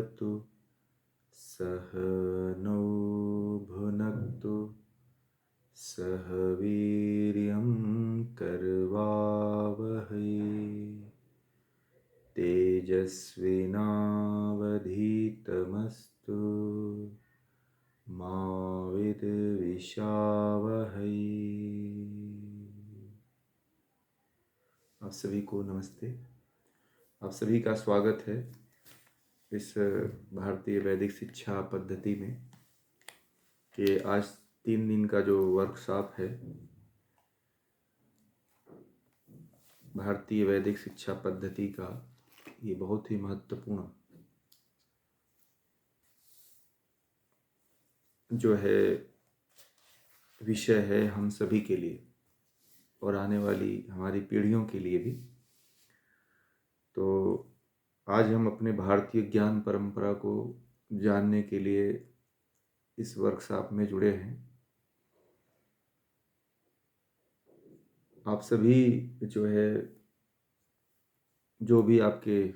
भवतु सह नो भुनक्तु सह वीर्यं करवावहै तेजस्विनावधीतमस्तु मा विद्विषावहै। आप सभी को नमस्ते। आप सभी का स्वागत है इस भारतीय वैदिक शिक्षा पद्धति में कि आज 3 दिन का जो वर्कशॉप है भारतीय वैदिक शिक्षा पद्धति का, ये बहुत ही महत्वपूर्ण जो है विषय है हम सभी के लिए और आने वाली हमारी पीढ़ियों के लिए भी। तो आज हम अपने भारतीय ज्ञान परंपरा को जानने के लिए इस वर्कशॉप में जुड़े हैं। आप सभी जो है, जो भी आपके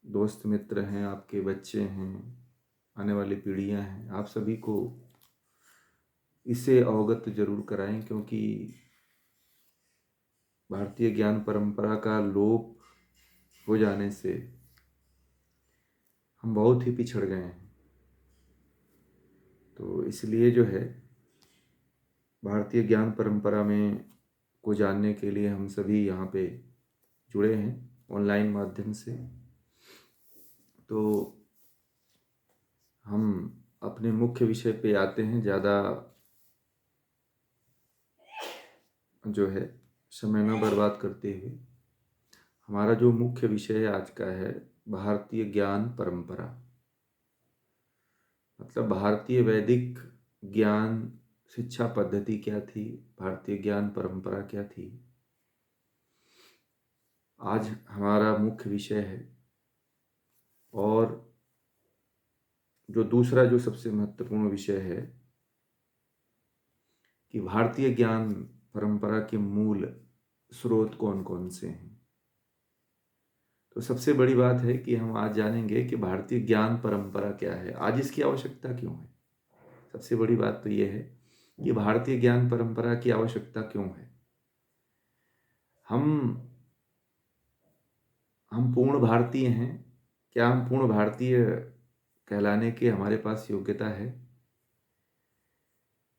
दोस्त मित्र हैं, आपके बच्चे हैं, आने वाली पीढ़ियां हैं, आप सभी को इससे अवगत जरूर कराएं, क्योंकि भारतीय ज्ञान परंपरा का लोप हो जाने से हम बहुत ही पिछड़ गए हैं। तो इसलिए जो है भारतीय ज्ञान परंपरा में को जानने के लिए हम सभी यहाँ पे जुड़े हैं ऑनलाइन माध्यम से। तो हम अपने मुख्य विषय पे आते हैं, ज़्यादा जो है समय न बर्बाद करते हुए। हमारा जो मुख्य विषय आज का है भारतीय ज्ञान परंपरा, मतलब भारतीय वैदिक ज्ञान शिक्षा पद्धति क्या थी, भारतीय ज्ञान परंपरा क्या थी, आज हमारा मुख्य विषय है। और जो दूसरा जो सबसे महत्वपूर्ण विषय है कि भारतीय ज्ञान परंपरा के मूल स्रोत कौन कौन से हैं। तो सबसे बड़ी बात है कि हम आज जानेंगे कि भारतीय ज्ञान परंपरा क्या है, आज इसकी आवश्यकता क्यों है। सबसे बड़ी बात तो यह है कि भारतीय ज्ञान परंपरा की आवश्यकता क्यों है। हम पूर्ण भारतीय हैं। क्या हम पूर्ण भारतीय कहलाने के हमारे पास योग्यता है?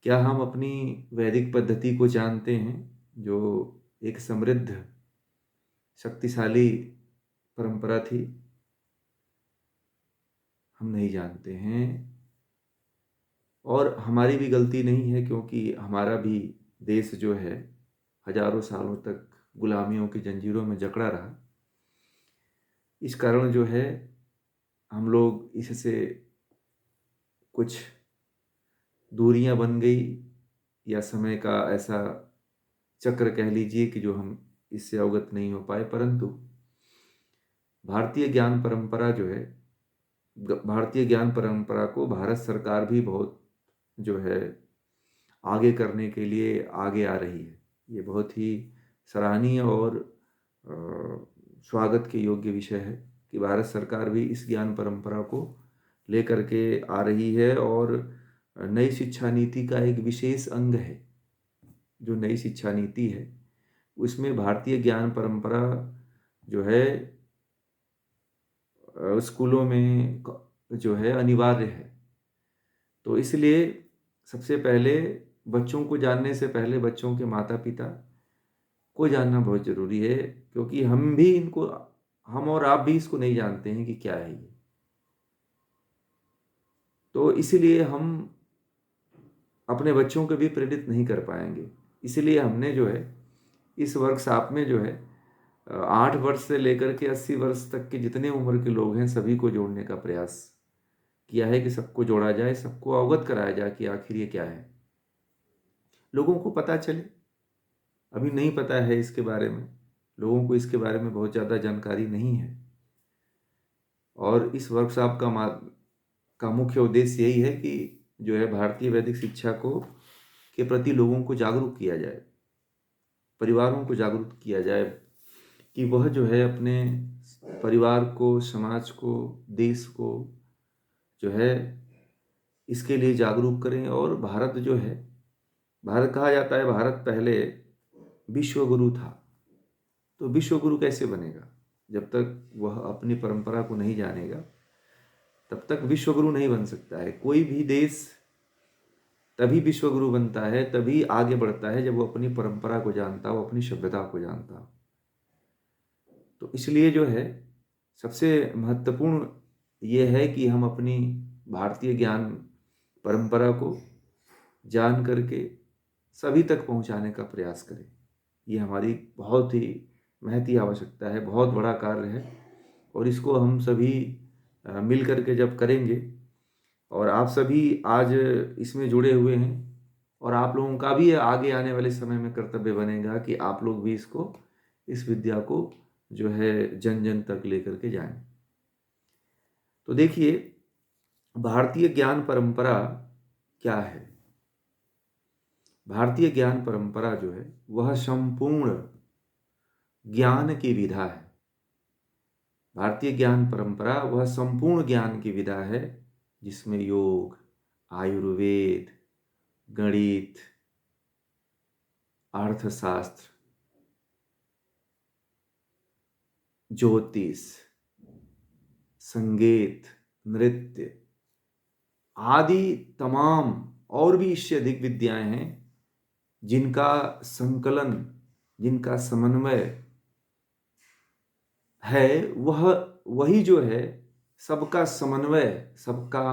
क्या हम अपनी वैदिक पद्धति को जानते हैं, जो एक समृद्ध शक्तिशाली परंपरा थी? हम नहीं जानते हैं। और हमारी भी गलती नहीं है, क्योंकि हमारा भी देश जो है हजारों सालों तक गुलामियों की जंजीरों में जकड़ा रहा। इस कारण जो है हम लोग इससे कुछ दूरियां बन गई, या समय का ऐसा चक्र कह लीजिए कि जो हम इससे अवगत नहीं हो पाए। परंतु भारतीय ज्ञान परंपरा जो है, भारतीय ज्ञान परंपरा को भारत सरकार भी बहुत जो है आगे करने के लिए आगे आ रही है। ये बहुत ही सराहनीय और स्वागत के योग्य विषय है कि भारत सरकार भी इस ज्ञान परंपरा को लेकर के आ रही है। और नई शिक्षा नीति का एक विशेष अंग है, जो नई शिक्षा नीति है उसमें भारतीय ज्ञान परंपरा जो है स्कूलों में जो है अनिवार्य है। तो इसलिए सबसे पहले बच्चों को जानने से पहले बच्चों के माता पिता को जानना बहुत ज़रूरी है, क्योंकि हम और आप भी इसको नहीं जानते हैं कि क्या है ये। तो इसलिए हम अपने बच्चों को भी प्रेरित नहीं कर पाएंगे। इसलिए हमने जो है इस वर्कशॉप में जो है 8 वर्ष से लेकर के 80 वर्ष तक के जितने उम्र के लोग हैं सभी को जोड़ने का प्रयास किया है कि सबको जोड़ा जाए, सबको अवगत कराया जाए कि आखिर ये क्या है, लोगों को पता चले। अभी नहीं पता है इसके बारे में, लोगों को इसके बारे में बहुत ज़्यादा जानकारी नहीं है। और इस वर्कशॉप का मुख्य उद्देश्य यही है कि जो है भारतीय वैदिक शिक्षा को के प्रति लोगों को जागरूक किया जाए, परिवारों को जागरूक किया जाए कि वह जो है अपने परिवार को, समाज को, देश को जो है इसके लिए जागरूक करें। और भारत जो है, भारत कहा जाता है भारत पहले विश्व गुरु था। तो विश्व गुरु कैसे बनेगा? जब तक वह अपनी परंपरा को नहीं जानेगा तब तक विश्व गुरु नहीं बन सकता है। कोई भी देश तभी विश्व गुरु बनता है, तभी आगे बढ़ता है, जब वो अपनी परंपरा को जानता हो, अपनी सभ्यता को जानता हो। तो इसलिए जो है सबसे महत्वपूर्ण ये है कि हम अपनी भारतीय ज्ञान परंपरा को जान करके सभी तक पहुंचाने का प्रयास करें। ये हमारी बहुत ही महती आवश्यकता है, बहुत बड़ा कार्य है। और इसको हम सभी मिल करके जब करेंगे, और आप सभी आज इसमें जुड़े हुए हैं, और आप लोगों का भी आगे आने वाले समय में कर्तव्य बनेगा कि आप लोग भी इस विद्या को जो है जन जन तक लेकर के जाएं। तो देखिए, भारतीय ज्ञान परंपरा क्या है? भारतीय ज्ञान परंपरा जो है वह संपूर्ण ज्ञान की विधा है। भारतीय ज्ञान परंपरा वह संपूर्ण ज्ञान की विधा है, जिसमें योग, आयुर्वेद, गणित, अर्थशास्त्र, ज्योतिष, संगीत, नृत्य आदि तमाम और भी इससे अधिक विद्याएं हैं, जिनका संकलन, जिनका समन्वय है, वही जो है सबका समन्वय, सबका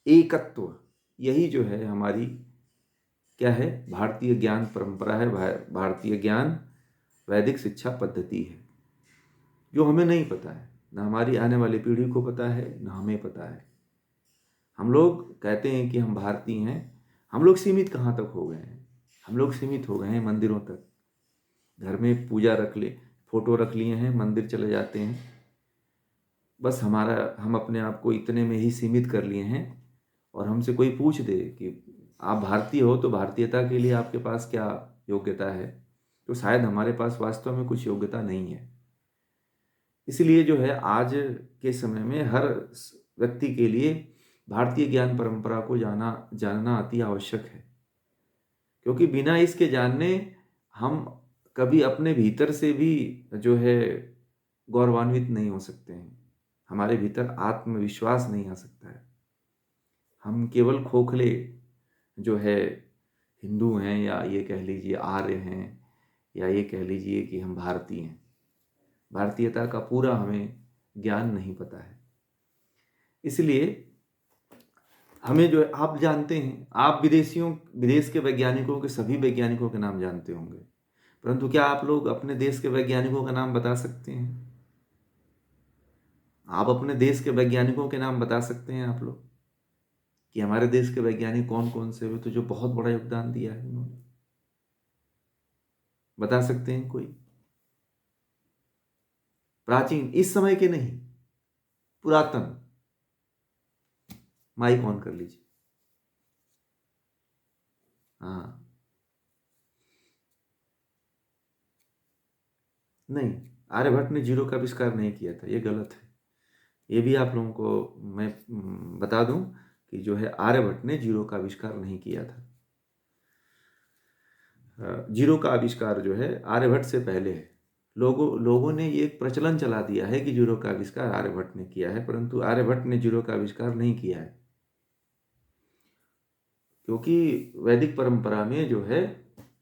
एकत्व, यही जो है हमारी क्या है? भारतीय ज्ञान परंपरा है, भारतीय ज्ञान वैदिक शिक्षा पद्धति है, जो हमें नहीं पता है, ना हमारी आने वाली पीढ़ी को पता है, ना हमें पता है। हम लोग कहते हैं कि हम भारतीय हैं। हम लोग सीमित कहाँ तक हो गए हैं? हम लोग सीमित हो गए हैं मंदिरों तक। घर में पूजा रख ले, फोटो रख लिए हैं, मंदिर चले जाते हैं, बस हम अपने आप को इतने में ही सीमित कर लिए हैं। और हमसे कोई पूछ दे कि आप भारतीय हो, तो भारतीयता के लिए आपके पास क्या योग्यता है, तो शायद हमारे पास वास्तव में कुछ योग्यता नहीं है। इसलिए जो है आज के समय में हर व्यक्ति के लिए भारतीय ज्ञान परंपरा को जानना अति आवश्यक है, क्योंकि बिना इसके जानने हम कभी अपने भीतर से भी जो है गौरवान्वित नहीं हो सकते हैं। हमारे भीतर आत्मविश्वास नहीं आ सकता है। हम केवल खोखले जो है हिंदू हैं, या ये कह लीजिए आर्य हैं, या ये कह लीजिए कि हम भारतीय हैं। भारतीयता का पूरा हमें ज्ञान नहीं पता है। इसलिए हमें जो है, आप जानते हैं, आप विदेश के वैज्ञानिकों के, सभी वैज्ञानिकों के नाम जानते होंगे, परंतु क्या आप लोग अपने देश के वैज्ञानिकों का नाम बता सकते हैं? आप अपने देश के वैज्ञानिकों के नाम बता सकते हैं आप लोग कि हमारे देश के वैज्ञानिक कौन कौन से हुए, तो जो बहुत बड़ा योगदान दिया है उन्होंने? बता सकते हैं कोई? प्राचीन, इस समय के नहीं, पुरातन। माइक ऑन कर लीजिए। हाँ, नहीं, आर्यभट्ट ने जीरो का आविष्कार नहीं किया था, ये गलत है। ये भी आप लोगों को मैं बता दूं कि जो है आर्यभट्ट ने जीरो का आविष्कार नहीं किया था। जीरो का आविष्कार जो है आर्यभट्ट से पहले है। लोगों ने ये एक प्रचलन चला दिया है कि जीरो का आविष्कार आर्यभट्ट ने किया है, परंतु आर्यभट्ट ने जीरो का आविष्कार नहीं किया है। क्योंकि वैदिक परंपरा में जो है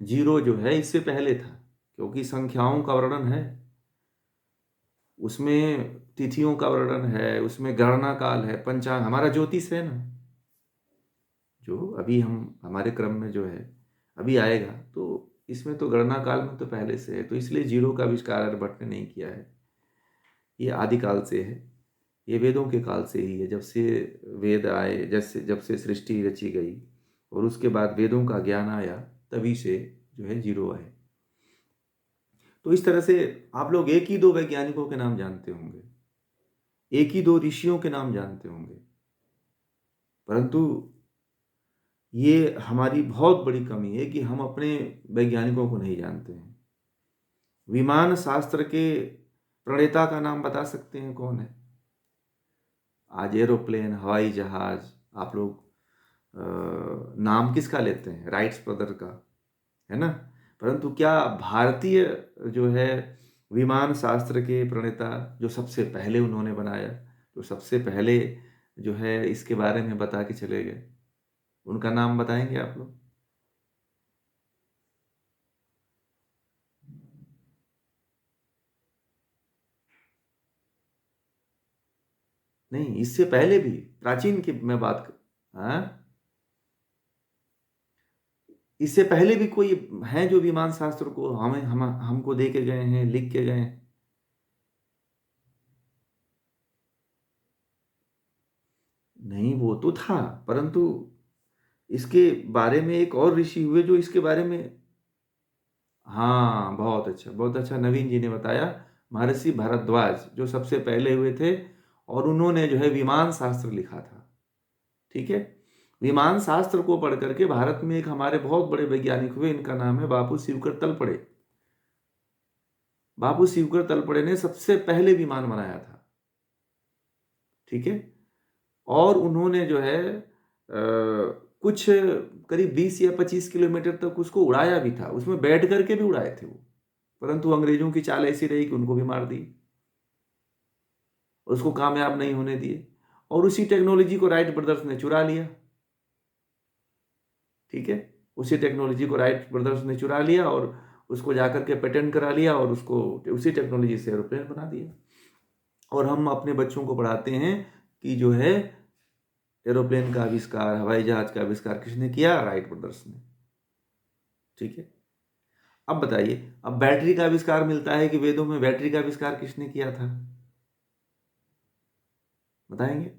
जीरो जो है इससे पहले था, क्योंकि संख्याओं का वर्णन है, उसमें तिथियों का वर्णन है, उसमें गणना काल है, पंचांग, हमारा ज्योतिष है ना, जो अभी हमारे क्रम में जो है अभी आएगा, तो इसमें तो गणना काल में तो पहले से है। तो इसलिए जीरो का आविष्कार आर्यभट्ट ने नहीं किया है। ये आदिकाल से है, ये वेदों के काल से ही है। जब से वेद आए, जब से सृष्टि रची गई और उसके बाद वेदों का ज्ञान आया, तभी से जो है जीरो आए। तो इस तरह से आप लोग एक ही दो वैज्ञानिकों के नाम जानते होंगे, एक ही दो ऋषियों के नाम जानते होंगे, परंतु ये हमारी बहुत बड़ी कमी है कि हम अपने वैज्ञानिकों को नहीं जानते हैं। विमान शास्त्र के प्रणेता का नाम बता सकते हैं कौन है? आज एरोप्लेन, हवाई जहाज, आप लोग नाम किसका लेते हैं? राइट्स ब्रदर का, है ना? परंतु क्या भारतीय जो है विमान शास्त्र के प्रणेता, जो सबसे पहले उन्होंने बनाया, जो सबसे पहले जो है इसके बारे में बता के चले गए, उनका नाम बताएंगे आप लोग? नहीं, इससे पहले भी प्राचीन की मैं बात कर, हाँ, इससे पहले भी कोई है जो विमान शास्त्र को हमें हमको दे के गए हैं, लिख के गए हैं? नहीं, वो तो था, परंतु इसके बारे में एक और ऋषि हुए जो इसके बारे में, हाँ, बहुत अच्छा, बहुत अच्छा, नवीन जी ने बताया। महर्षि भारद्वाज जो सबसे पहले हुए थे, और उन्होंने जो है विमान शास्त्र लिखा था। ठीक है, विमान शास्त्र को पढ़ करके भारत में एक हमारे बहुत बड़े वैज्ञानिक हुए, इनका नाम है बाबू शिवकर तलपड़े। बाबू शिवकर तलपड़े ने सबसे पहले विमान बनाया था। ठीक है, और उन्होंने जो है कुछ करीब 20 या 25 किलोमीटर तक उसको उड़ाया भी था, उसमें बैठ करके भी उड़ाए थे वो। परंतु अंग्रेजों की चाल ऐसी रही कि उनको भी मार दी, उसको कामयाब नहीं होने दिए, और उसी टेक्नोलॉजी को राइट ब्रदर्स ने चुरा लिया। ठीक है, उसी टेक्नोलॉजी को राइट ब्रदर्स ने चुरा लिया और उसको जाकर के पेटेंट करा लिया, और उसको उसी टेक्नोलॉजी से एरोप्लेन बना दिया। और हम अपने बच्चों को पढ़ाते हैं कि जो है एरोप्लेन का आविष्कार, हवाई जहाज का आविष्कार किसने किया? राइट ब्रदर्स ने। ठीक है, अब बताइए, अब बैटरी का आविष्कार मिलता है कि वेदों में बैटरी का आविष्कार किसने किया था? बताएंगे?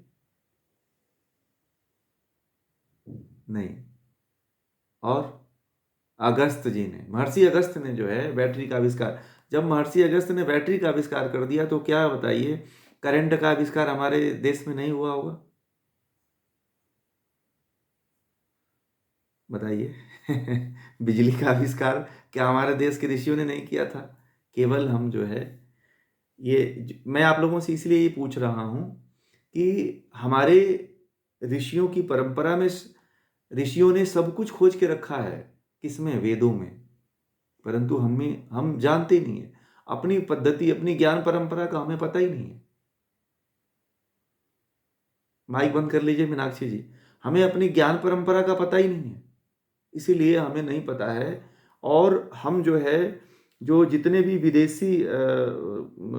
नहीं। और अगस्त जी ने, महर्षि अगस्त ने जो है बैटरी का आविष्कार, जब महर्षि अगस्त ने बैटरी का आविष्कार कर दिया तो क्या बताइए, करंट का आविष्कार हमारे देश में नहीं हुआ होगा? बताइए। बिजली का आविष्कार क्या हमारे देश के ऋषियों ने नहीं किया था? केवल हम जो है मैं आप लोगों से इसलिए ये पूछ रहा हूं कि हमारे ऋषियों की परंपरा में ऋषियों ने सब कुछ खोज के रखा है, किसमें? वेदों में। परंतु हम जानते नहीं है अपनी पद्धति, अपनी ज्ञान परंपरा का हमें पता ही नहीं है। माइक बंद कर लीजिए मीनाक्षी जी। हमें अपनी ज्ञान परंपरा का पता ही नहीं है, इसीलिए हमें नहीं पता है। और हम जो है, जो जितने भी विदेशी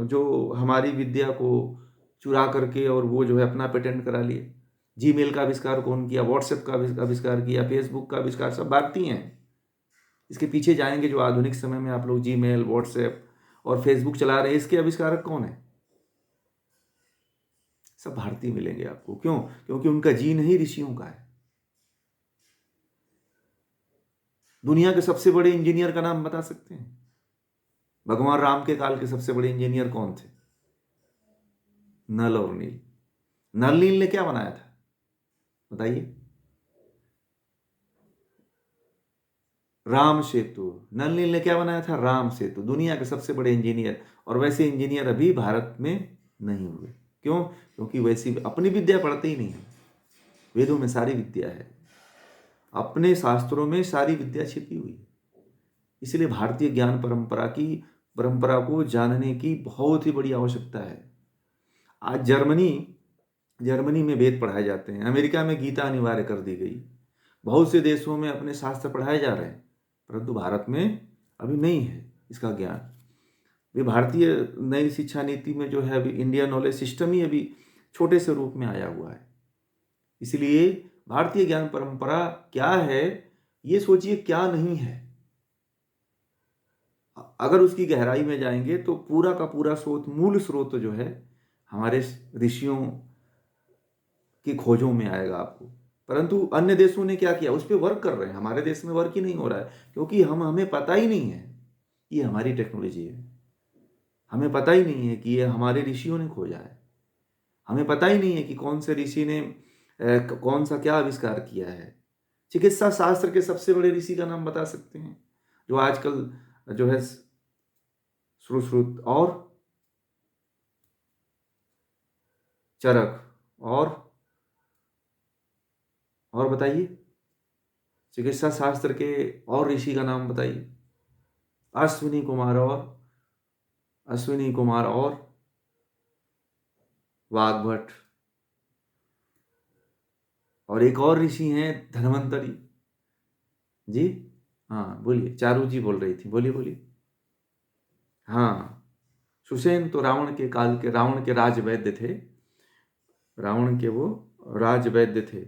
जो हमारी विद्या को चुरा करके और वो जो है अपना पेटेंट करा लिए। जीमेल का आविष्कार कौन किया? व्हाट्सएप का आविष्कार किया, फेसबुक का आविष्कार सब भारतीय हैं। इसके पीछे जाएंगे जो आधुनिक समय में आप लोग जीमेल, व्हाट्सएप और फेसबुक चला रहे हैं, इसके आविष्कारक कौन है? सब भारतीय मिलेंगे आपको। क्यों? क्योंकि उनका जीन ही ऋषियों का है। दुनिया के सबसे बड़े इंजीनियर का नाम बता सकते हैं? भगवान राम के काल के सबसे बड़े इंजीनियर कौन थे? नल और नील। नल नील ने क्या बनाया था? बताइए। राम सेतु। नल नील ने क्या बनाया था? राम सेतु। दुनिया के सबसे बड़े इंजीनियर, और वैसे इंजीनियर अभी भारत में नहीं हुए। क्यों? क्योंकि वैसी अपनी विद्या पढ़ते ही नहीं है। वेदों में सारी विद्या है, अपने शास्त्रों में सारी विद्या छिपी हुई है। इसलिए भारतीय ज्ञान परंपरा को जानने की बहुत ही बड़ी आवश्यकता है। आज जर्मनी में वेद पढ़ाए जाते हैं, अमेरिका में गीता अनिवार्य कर दी गई, बहुत से देशों में अपने शास्त्र पढ़ाए जा रहे हैं, परंतु भारत में अभी नहीं है इसका ज्ञान। वे भारतीय नई शिक्षा नीति में जो है अभी इंडिया नॉलेज सिस्टम ही अभी छोटे से रूप में आया हुआ है। इसलिए भारतीय ज्ञान परंपरा क्या है, ये सोचिए क्या नहीं है। अगर उसकी गहराई में जाएंगे तो पूरा का पूरा स्रोत, मूल स्रोत जो है हमारे ऋषियों की खोजों में आएगा आपको। परंतु अन्य देशों ने क्या किया, उस पर वर्क कर रहे हैं। हमारे देश में वर्क ही नहीं हो रहा है, क्योंकि हमें पता ही नहीं है ये हमारी टेक्नोलॉजी है। हमें पता ही नहीं है कि ये हमारे ऋषियों ने खोजा है। हमें पता ही नहीं है कि कौन से ऋषि ने कौन सा क्या आविष्कार किया है। चिकित्सा शास्त्र के सबसे बड़े ऋषि का नाम बता सकते हैं जो आजकल जो है श्रुत और चरक, और बताइए, चिकित्सा शास्त्र के और ऋषि का नाम बताइए। अश्विनी कुमार, और वाग्भट, और एक और ऋषि हैं धन्वंतरी जी। हाँ बोलिए, चारू जी बोल रही थी, बोलिए बोलिए। हाँ, सुसेन तो रावण के काल के, रावण के राज वैद्य थे, रावण के वो राज वैद्य थे।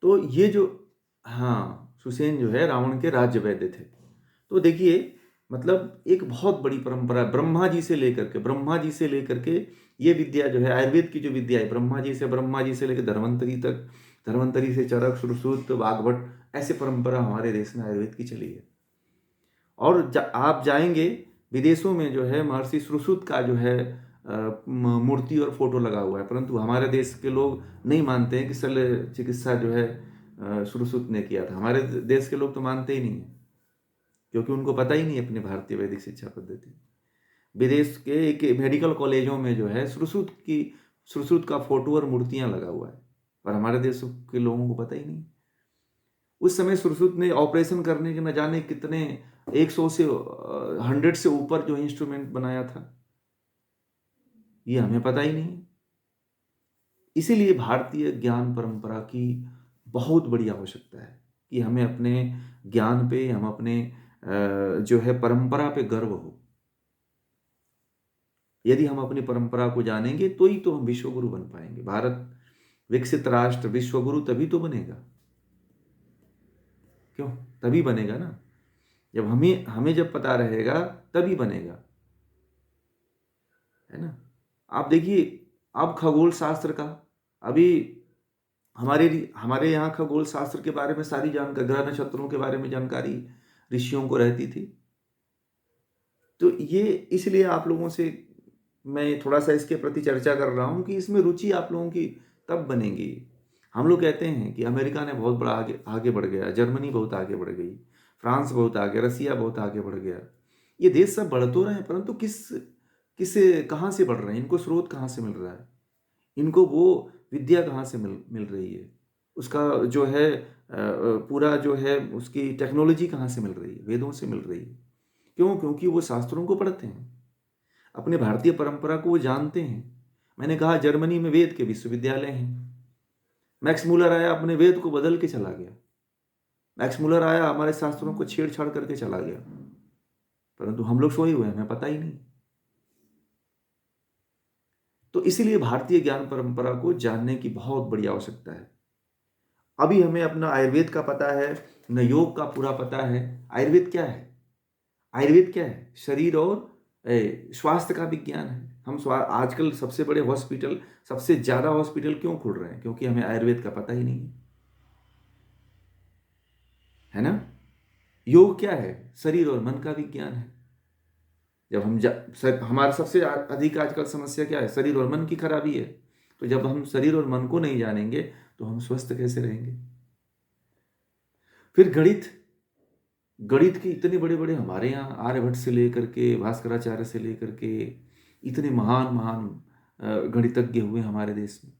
तो ये जो, हाँ, सुसेन जो है रावण के राज्य वैद्य थे। तो देखिए, मतलब एक बहुत बड़ी परंपरा, ब्रह्मा जी से लेकर के ये विद्या जो है, आयुर्वेद की जो विद्या है, ब्रह्मा जी से लेकर धन्वंतरी तक, धन्वंतरी से चरक, सुश्रुत, वाग्भट, ऐसे परंपरा हमारे देश में आयुर्वेद की चली है। और आप जाएंगे विदेशों में जो है महर्षि सुश्रुत का जो है मूर्ति और फोटो लगा हुआ है, परंतु हमारे देश के लोग नहीं मानते हैं कि शल्य चिकित्सा जो है सुश्रुत ने किया था। हमारे देश के लोग तो मानते ही नहीं है, क्योंकि उनको पता ही नहीं है अपनी भारतीय वैदिक शिक्षा पद्धति। विदेश के एक मेडिकल कॉलेजों में जो है सुश्रुत का फोटो और मूर्तियां लगा हुआ है, पर हमारे देश के लोगों को पता ही नहीं। उस समय सुश्रुत ने ऑपरेशन करने के न जाने कितने 100 से 100 से ऊपर जो इंस्ट्रूमेंट बनाया था, ये हमें पता ही नहीं। इसीलिए भारतीय ज्ञान परंपरा की बहुत बड़ी आवश्यकता है कि हमें अपने ज्ञान पे, हम अपने जो है परंपरा पे गर्व हो। यदि हम अपनी परंपरा को जानेंगे तो ही तो हम विश्वगुरु बन पाएंगे। भारत विकसित राष्ट्र विश्वगुरु तभी तो बनेगा, क्यों? तभी बनेगा ना, जब हमें हमें जब पता रहेगा तभी बनेगा, है ना। आप देखिए, अब खगोल शास्त्र का, अभी हमारे हमारे यहाँ खगोल शास्त्र के बारे में सारी जानकारी, ग्रह नक्षत्रों के बारे में जानकारी ऋषियों को रहती थी। तो ये इसलिए आप लोगों से मैं थोड़ा सा इसके प्रति चर्चा कर रहा हूँ कि इसमें रुचि आप लोगों की तब बनेगी। हम लोग कहते हैं कि अमेरिका ने बहुत बड़ा आगे आगे बढ़ गया, जर्मनी बहुत आगे बढ़ गई, फ्रांस बहुत आगे, रसिया बहुत आगे बढ़ गया। ये देश सब बढ़ तो रहे हैं, परंतु किस कहाँ से बढ़ रहे हैं? इनको स्रोत कहाँ से मिल रहा है? इनको वो विद्या कहाँ से मिल रही है? उसका जो है पूरा जो है उसकी टेक्नोलॉजी कहाँ से मिल रही है? वेदों से मिल रही है। क्यों? क्योंकि वो शास्त्रों को पढ़ते हैं, अपने भारतीय परंपरा को वो जानते हैं। मैंने कहा जर्मनी में वेद के विश्वविद्यालय हैं। मैक्स मूलर आया, अपने वेद को बदल के चला गया। मैक्स मूलर आया, हमारे शास्त्रों को छेड़छाड़ करके चला गया, परंतु हम लोग सोए हुए हैं, हमें पता ही नहीं। तो इसीलिए भारतीय ज्ञान परंपरा को जानने की बहुत बड़ी आवश्यकता है। अभी हमें अपना आयुर्वेद का पता है, न योग का पूरा पता है। आयुर्वेद क्या है? आयुर्वेद क्या है? शरीर और स्वास्थ्य का विज्ञान है। हम आजकल सबसे बड़े हॉस्पिटल, सबसे ज्यादा हॉस्पिटल क्यों खुल रहे हैं? क्योंकि हमें आयुर्वेद का पता ही नहीं है ना। योग क्या है? शरीर और मन का विज्ञान है। जब हमारा सबसे अधिक आजकल समस्या क्या है? शरीर और मन की खराबी है। तो जब हम शरीर और मन को नहीं जानेंगे तो हम स्वस्थ कैसे रहेंगे? फिर गणित, गणित के इतने बड़े बड़े हमारे यहाँ आर्यभट्ट से लेकर के भास्कराचार्य से लेकर के इतने महान महान गणितज्ञ हुए हमारे देश में,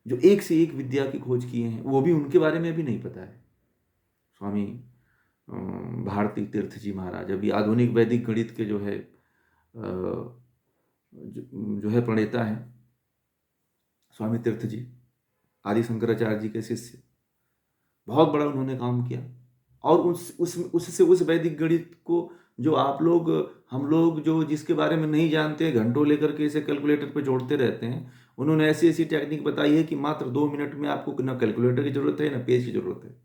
जो एक से एक विद्या की खोज किए हैं, वो भी उनके बारे में अभी नहीं पता है। स्वामी भारती तीर्थ जी महाराज, अभी आधुनिक वैदिक गणित के जो है जो है प्रणेता हैं, स्वामी तीर्थ जी, आदि शंकराचार्य जी के शिष्य। बहुत बड़ा उन्होंने काम किया। और उससे उस वैदिक गणित को जो आप लोग, हम लोग जो जिसके बारे में नहीं जानते, घंटों लेकर के इसे कैलकुलेटर पे जोड़ते रहते हैं, उन्होंने ऐसी ऐसी टेक्निक बताई है कि मात्र 2 मिनट में आपको न कैलकुलेटर की जरूरत है, न पेज की जरूरत है।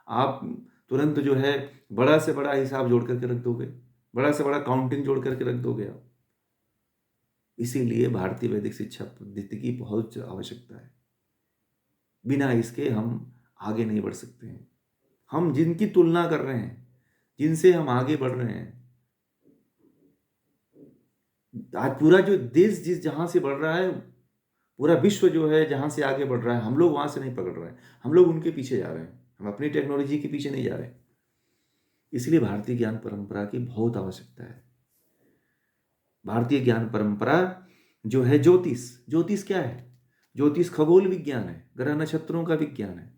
आप तुरंत जो है बड़ा से बड़ा हिसाब जोड़ करके रख दोगे, बड़ा से बड़ा काउंटिंग जोड़ करके रख दोगे आप। इसीलिए भारतीय वैदिक शिक्षा पद्धति की बहुत आवश्यकता है। बिना इसके हम आगे नहीं बढ़ सकते हैं। हम जिनकी तुलना कर रहे हैं, जिनसे हम आगे बढ़ रहे हैं, आज पूरा जो देश जिस जहां से बढ़ रहा है, पूरा विश्व जो है जहां से आगे बढ़ रहा है, हम लोग वहां से नहीं पकड़ रहे हैं, हम लोग उनके पीछे जा रहे हैं, हम अपनी टेक्नोलॉजी के पीछे नहीं जा रहे। इसलिए भारतीय ज्ञान परंपरा की बहुत आवश्यकता है। भारतीय ज्ञान परंपरा जो है ज्योतिष। ज्योतिष क्या है? ज्योतिष खगोल विज्ञान है, ग्रह नक्षत्रों का विज्ञान है।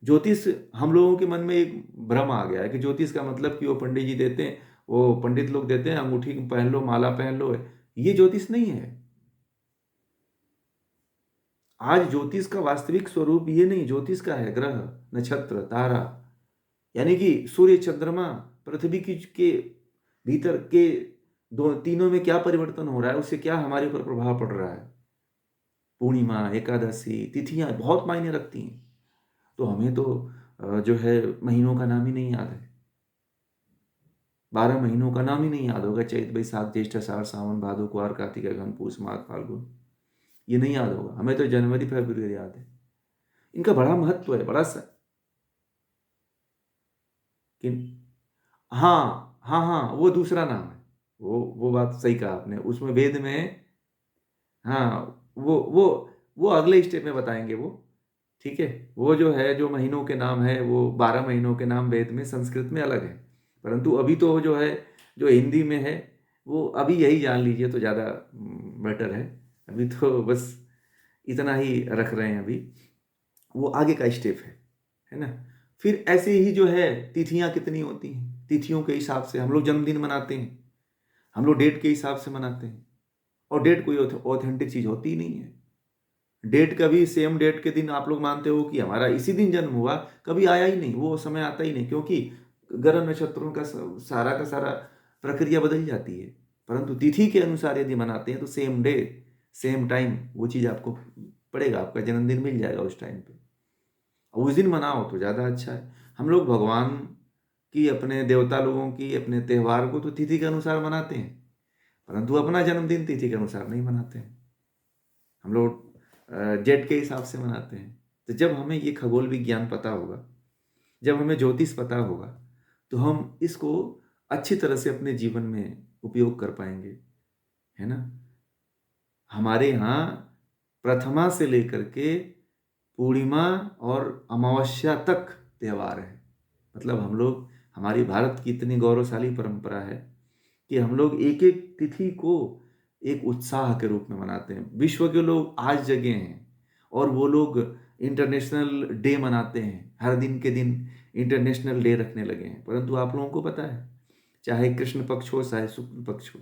ज्योतिष, हम लोगों के मन में एक भ्रम आ गया है कि ज्योतिष का मतलब कि वो पंडित जी देते हैं, वो पंडित लोग देते हैं अंगूठी पहन लो, माला पहन लो। ये ज्योतिष नहीं है। आज ज्योतिष का वास्तविक स्वरूप ये नहीं, ज्योतिष का है ग्रह, नक्षत्र, तारा, यानी कि सूर्य, चंद्रमा, पृथ्वी की के भीतर के दो तीनों में क्या परिवर्तन हो रहा है, उससे क्या हमारे ऊपर प्रभाव पड़ रहा है। पूर्णिमा, एकादशी, तिथियां बहुत मायने रखती हैं। तो हमें तो जो है महीनों का नाम ही नहीं याद है। 12 महीनों का नाम ही नहीं याद होगा। चैत, बैसाख, ज्येष्ठ, आषाढ़, सावन, भादो, कुआर, कार्तिक, अगहन, पूस, माघ, फाल्गुन, ये नहीं याद होगा। हमें तो जनवरी फरवरी याद है। इनका बड़ा महत्व है, बड़ा सा कि हाँ हाँ हाँ, वो दूसरा नाम है। वो बात सही कहा आपने, उसमें वेद में। हाँ, वो अगले स्टेप में बताएंगे वो। ठीक है। वो जो है, जो महीनों के नाम है, वो 12 महीनों के नाम वेद में, संस्कृत में अलग है। परंतु अभी तो जो है, जो हिंदी में है, वो अभी यही जान लीजिए तो ज़्यादा बेटर है। अभी तो बस इतना ही रख रहे हैं अभी। वो आगे का स्टेप है ना। फिर ऐसे ही जो है, तिथियां कितनी होती हैं, तिथियों के हिसाब से हम लोग जन्मदिन मनाते हैं। हम लोग डेट के हिसाब से मनाते हैं, और डेट कोई ऑथेंटिक चीज़ होती ही नहीं है। डेट कभी सेम डेट के दिन आप लोग मानते हो कि हमारा इसी दिन जन्म हुआ, कभी आया ही नहीं, वो समय आता ही नहीं, क्योंकि ग्रह नक्षत्रों का सारा प्रक्रिया बदल जाती है। परंतु तिथि के अनुसार यदि मनाते हैं तो सेम डे, सेम टाइम वो चीज़ आपको पड़ेगा, आपका जन्मदिन मिल जाएगा उस टाइम पे। और उस दिन मनाओ तो ज़्यादा अच्छा है। हम लोग भगवान की, अपने देवता लोगों की, अपने त्यौहार को तो तिथि के अनुसार मनाते हैं, परंतु अपना जन्मदिन तिथि के अनुसार नहीं मनाते हैं। हम लोग जेट के हिसाब से मनाते हैं। तो जब हमें ये खगोल विज्ञान पता होगा, जब हमें ज्योतिष पता होगा, तो हम इसको अच्छी तरह से अपने जीवन में उपयोग कर पाएंगे, है ना। हमारे यहाँ प्रथमा से लेकर के पूर्णिमा और अमावस्या तक त्यौहार है। मतलब हम लोग, हमारी भारत की इतनी गौरवशाली परंपरा है कि हम लोग एक एक तिथि को एक उत्साह के रूप में मनाते हैं। विश्व के लोग आज जगे हैं, और वो लोग इंटरनेशनल डे मनाते हैं, हर दिन के दिन इंटरनेशनल डे रखने लगे हैं। परंतु आप लोगों को पता है, चाहे कृष्ण पक्ष हो चाहे शुक्ल पक्ष हो,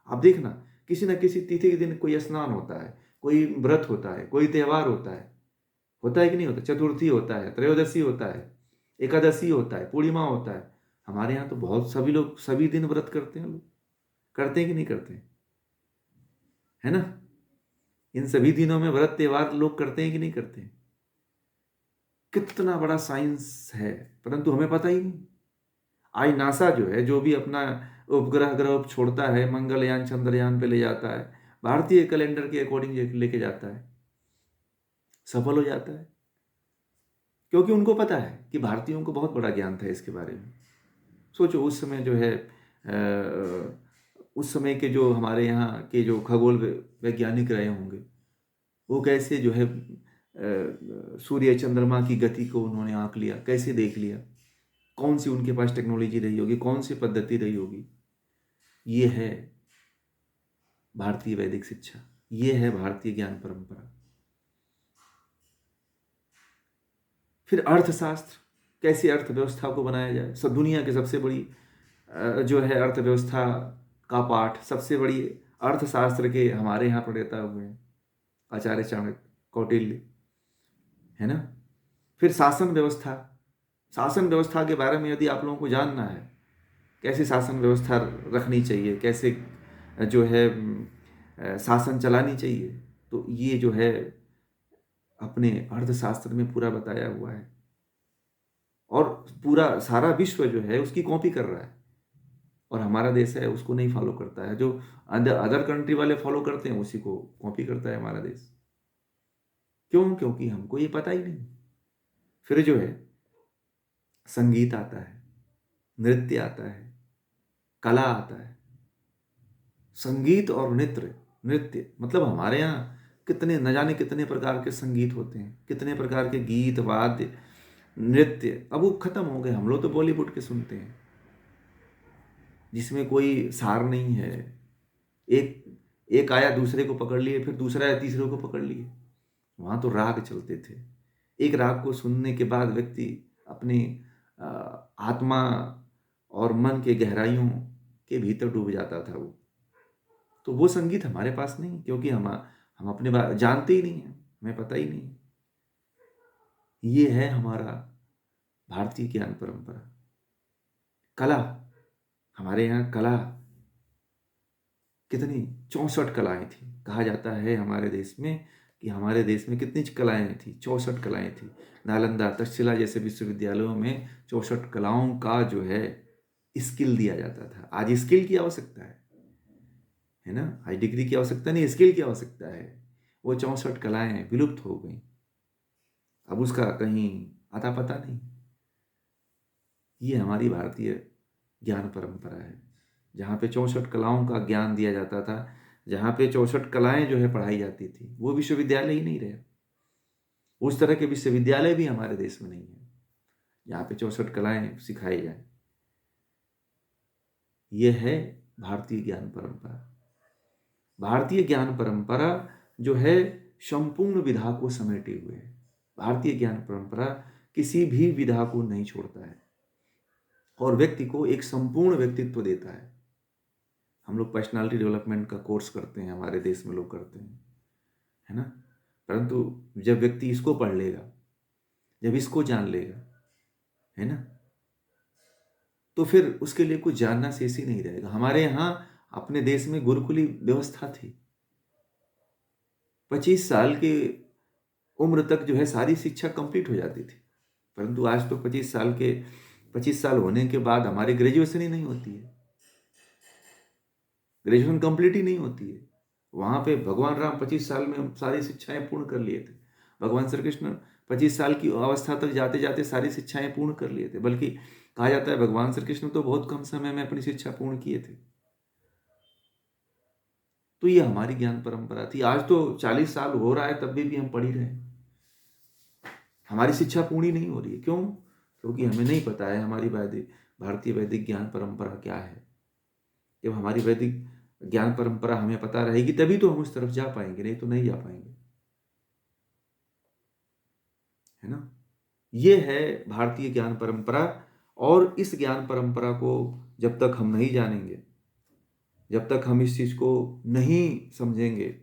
आप देखना किसी न किसी तिथि के दिन कोई स्नान होता है, कोई व्रत होता है, कोई त्यौहार होता है कि नहीं होता। चतुर्थी होता है, त्रयोदशी होता है, एकादशी होता है, पूर्णिमा होता है। हमारे यहाँ तो बहुत, सभी लोग सभी दिन व्रत करते हैं। लोग करते हैं कि नहीं करते हैं, है ना। इन सभी दिनों में व्रत त्यौहार लोग करते हैं कि नहीं करते हैं। कितना बड़ा साइंस है, परंतु हमें पता ही नहीं। आज नासा जो है, जो भी अपना उपग्रह ग्रह छोड़ता है, मंगलयान चंद्रयान पे ले जाता है, भारतीय कैलेंडर के अकॉर्डिंग लेके जाता है, सफल हो जाता है। क्योंकि उनको पता है कि भारतीयों को बहुत बड़ा ज्ञान था इसके बारे में। सोचो उस समय जो है, उस समय के जो हमारे यहाँ के जो खगोल वैज्ञानिक रहे होंगे, वो कैसे जो है सूर्य चंद्रमा की गति को उन्होंने आंक लिया, कैसे देख लिया, कौन सी उनके पास टेक्नोलॉजी रही होगी, कौन सी पद्धति रही होगी। ये है भारतीय वैदिक शिक्षा, ये है भारतीय ज्ञान परंपरा। फिर अर्थशास्त्र, कैसे अर्थव्यवस्था को बनाया जाए। सब दुनिया की सबसे बड़ी जो है अर्थव्यवस्था का पाठ, सबसे बड़ी अर्थशास्त्र के हमारे यहाँ प्रणेता हुए हैं आचार्य चाणक्य, कौटिल्य, है ना। फिर शासन व्यवस्था, शासन व्यवस्था के बारे में यदि आप लोगों को जानना है, कैसी शासन व्यवस्था रखनी चाहिए, कैसे जो है शासन चलानी चाहिए, तो ये जो है अपने अर्थशास्त्र में पूरा बताया हुआ है। और पूरा सारा विश्व जो है उसकी कॉपी कर रहा है, और हमारा देश है उसको नहीं फॉलो करता है। जो अदर कंट्री वाले फॉलो करते हैं उसी को कॉपी करता है हमारा देश। क्यों? क्योंकि हमको ये पता ही नहीं। फिर जो है संगीत आता है, नृत्य आता है, कला आता है। संगीत और नृत्य मतलब हमारे यहाँ कितने, न जाने कितने प्रकार के संगीत होते हैं, कितने प्रकार के गीत, वाद्य, नृत्य। अब वो खत्म हो गए। हम लोग तो बॉलीवुड के सुनते हैं, जिसमें कोई सार नहीं है, एक एक आया दूसरे को पकड़ लिए, फिर दूसरा आया तीसरे को पकड़ लिए। वहाँ तो राग चलते थे। एक राग को सुनने के बाद व्यक्ति अपनी अ, आत्मा और मन के गहराइयों के भीतर डूब जाता था वो। तो वो संगीत हमारे पास नहीं, क्योंकि हम अपने बारे जानते ही नहीं हैं, हमें पता ही नहीं। ये है हमारा भारतीय ज्ञान परंपरा। कला, हमारे यहाँ कला कितनी 64 कलाएं थी। कहा जाता है हमारे देश में कि हमारे देश में कितनी कलाएं थी, 64 कलाएं थी। नालंदा, तक्षशिला जैसे विश्वविद्यालयों में 64 कलाओं का जो है स्किल दिया जाता था। आज स्किल की आवश्यकता है ना। आज डिग्री की आवश्यकता नहीं, स्किल की आवश्यकता है। वो 64 कलाएं विलुप्त हो गई, अब उसका कहीं अता पता नहीं। ये हमारी भारतीय ज्ञान परंपरा है, जहाँ पे 64 कलाओं का ज्ञान दिया जाता था, जहाँ पे 64 कलाएं जो है पढ़ाई जाती थी। वो विश्वविद्यालय ही नहीं रहे। उस तरह के विश्वविद्यालय भी हमारे देश में नहीं है जहाँ पे 64 कलाएं सिखाई जाए। ये है भारतीय ज्ञान परंपरा। भारतीय ज्ञान परंपरा जो है संपूर्ण विधा को समेटे हुए है। भारतीय ज्ञान परंपरा किसी भी विधा को नहीं छोड़ता है और व्यक्ति को एक संपूर्ण व्यक्तित्व देता है। हम लोग पर्सनालिटी डेवलपमेंट का कोर्स करते हैं, हमारे देश में लोग करते हैं, है ना। परंतु जब व्यक्ति इसको पढ़ लेगा, जब इसको जान लेगा, है ना, तो फिर उसके लिए कुछ जानना शेष ही नहीं रहेगा। हमारे यहाँ अपने देश में गुरुकुली व्यवस्था थी। 25 साल की उम्र तक जो है सारी शिक्षा कंप्लीट हो जाती थी। परंतु आज तो 25 साल होने के बाद हमारी ग्रेजुएशन ही नहीं होती है, ग्रेजुएशन कंप्लीट ही नहीं होती है। वहाँ पे भगवान राम 25 साल में सारी शिक्षाएं पूर्ण कर लिए थे। भगवान श्री कृष्ण 25 साल की अवस्था तक जाते जाते सारी शिक्षाएं पूर्ण कर लिए थे। बल्कि कहा जाता है भगवान श्री कृष्ण तो बहुत कम समय में अपनी शिक्षा पूर्ण किए थे। तो ये हमारी ज्ञान परंपरा थी। आज तो 40 साल हो रहा है तब भी हम पढ़ ही रहे हैं। हमारी शिक्षा पूर्ण ही नहीं हो रही है। क्यों? क्योंकि हमें नहीं पता है हमारी भारतीय वैदिक ज्ञान परंपरा क्या है। जब हमारी वैदिक ज्ञान परंपरा हमें पता रहेगी तभी तो हम उस तरफ जा पाएंगे, नहीं तो नहीं जा पाएंगे, है ना। ये है भारतीय ज्ञान परंपरा। और इस ज्ञान परंपरा को जब तक हम नहीं जानेंगे, जब तक हम इस चीज को नहीं समझेंगे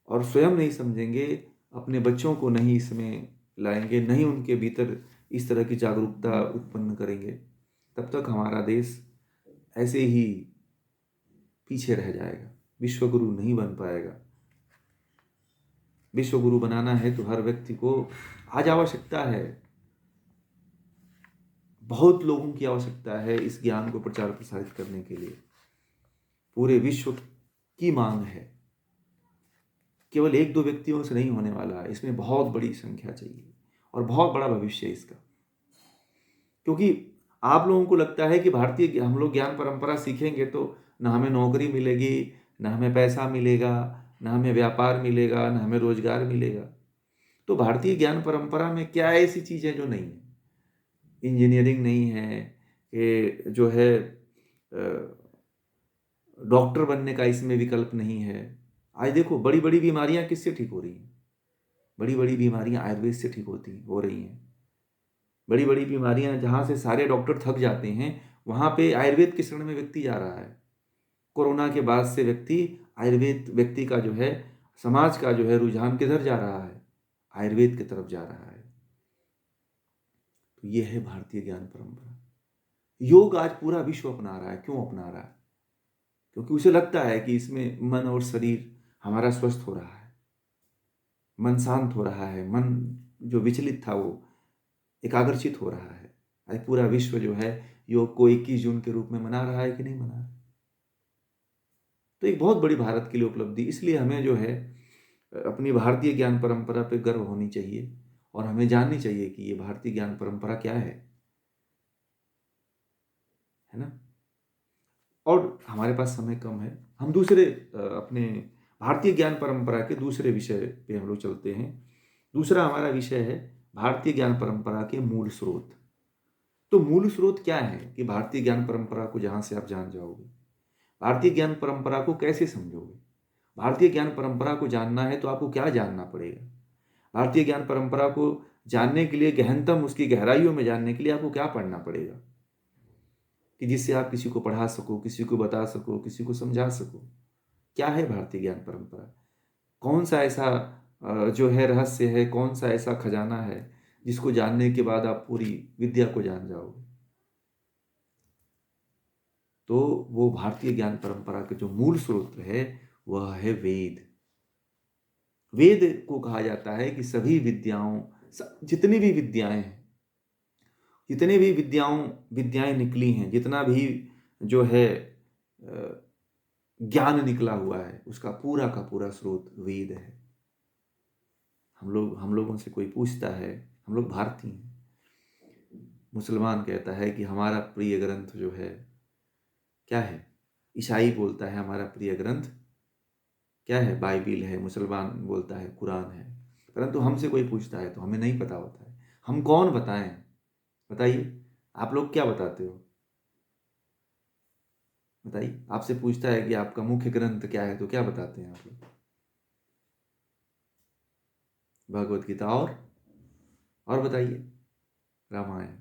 और स्वयं नहीं समझेंगे, अपने बच्चों को नहीं इसमें लाएंगे, नहीं उनके भीतर इस तरह की जागरूकता उत्पन्न करेंगे, तब तक हमारा देश ऐसे ही पीछे रह जाएगा, विश्वगुरु नहीं बन पाएगा। विश्वगुरु बनाना है तो हर व्यक्ति को आज आवश्यकता है, बहुत लोगों की आवश्यकता है इस ज्ञान को प्रचार प्रसारित करने के लिए। पूरे विश्व की मांग है, केवल एक दो व्यक्तियों से नहीं होने वाला है, इसमें बहुत बड़ी संख्या चाहिए और बहुत बड़ा भविष्य है इसका। क्योंकि आप लोगों को लगता है कि भारतीय हम लोग ज्ञान परंपरा सीखेंगे तो ना हमें नौकरी मिलेगी, ना हमें पैसा मिलेगा, ना हमें व्यापार मिलेगा, ना हमें रोजगार मिलेगा। तो भारतीय ज्ञान परंपरा में क्या ऐसी चीज़ है जो नहीं है? इंजीनियरिंग नहीं है, कि जो है डॉक्टर बनने का इसमें विकल्प नहीं है। आज देखो बड़ी बड़ी बीमारियां किससे ठीक हो रही हैं? बड़ी बड़ी बीमारियां आयुर्वेद से ठीक हो रही हैं। बड़ी बड़ी बीमारियां जहाँ से सारे डॉक्टर थक जाते हैं, वहाँ पे आयुर्वेद के शरण में व्यक्ति जा रहा है। कोरोना के बाद से व्यक्ति का जो है, समाज का जो है रुझान किधर जा रहा है? आयुर्वेद की तरफ जा रहा है। तो ये है भारतीय ज्ञान परंपरा। योग आज पूरा विश्व अपना रहा है। क्यों अपना रहा है? क्योंकि उसे लगता है कि इसमें मन और शरीर हमारा स्वस्थ हो रहा है, मन शांत हो रहा है, मन जो विचलित था वो एकाग्रचित हो रहा है। आज पूरा विश्व जो है योग को 21 जून के रूप में मना रहा है कि नहीं मना रहा? तो एक बहुत बड़ी भारत के लिए उपलब्धि। इसलिए हमें जो है अपनी भारतीय ज्ञान परंपरा पे गर्व होनी चाहिए और हमें जाननी चाहिए कि ये भारतीय ज्ञान परंपरा क्या है ना। और हमारे पास समय कम है, हम दूसरे अपने भारतीय ज्ञान परंपरा के दूसरे विषय पे हम लोग चलते हैं। दूसरा हमारा विषय है भारतीय ज्ञान परंपरा के मूल स्रोत। तो मूल स्रोत क्या है कि भारतीय ज्ञान परंपरा को जहाँ से आप जान जाओगे? भारतीय ज्ञान परंपरा को कैसे समझोगे? भारतीय ज्ञान परंपरा को जानना है तो आपको क्या जानना पड़ेगा? भारतीय ज्ञान परंपरा को जानने के लिए, गहनतम उसकी गहराइयों में जानने के लिए आपको क्या पढ़ना पड़ेगा कि जिससे आप किसी को पढ़ा सको, किसी को बता सको, किसी को समझा सको? क्या है भारतीय ज्ञान परंपरा? कौन सा ऐसा जो है रहस्य है, कौन सा ऐसा खजाना है जिसको जानने के बाद आप पूरी विद्या को जान जाओगे? तो वो भारतीय ज्ञान परंपरा के जो मूल स्रोत है वह है वेद। वेद को कहा जाता है कि सभी विद्याओं, जितनी भी विद्याएं हैं, जितने भी विद्याएं निकली हैं, जितना भी जो है ज्ञान निकला हुआ है, उसका पूरा का पूरा स्रोत वेद है। हम लोगों से कोई पूछता है, हम लोग भारतीय हैं, मुसलमान कहता है कि हमारा प्रिय ग्रंथ जो है क्या है, ईसाई बोलता है हमारा प्रिय ग्रंथ क्या है, बाइबिल है, मुसलमान बोलता है कुरान है। परंतु हमसे कोई पूछता है तो हमें नहीं पता होता है। हम कौन बताएं? बताइए, आप लोग क्या बताते हो? बताइए, आपसे पूछता है कि आपका मुख्य ग्रंथ क्या है तो क्या बताते हैं आप लोग? भगवत गीता। और बताइए, रामायण,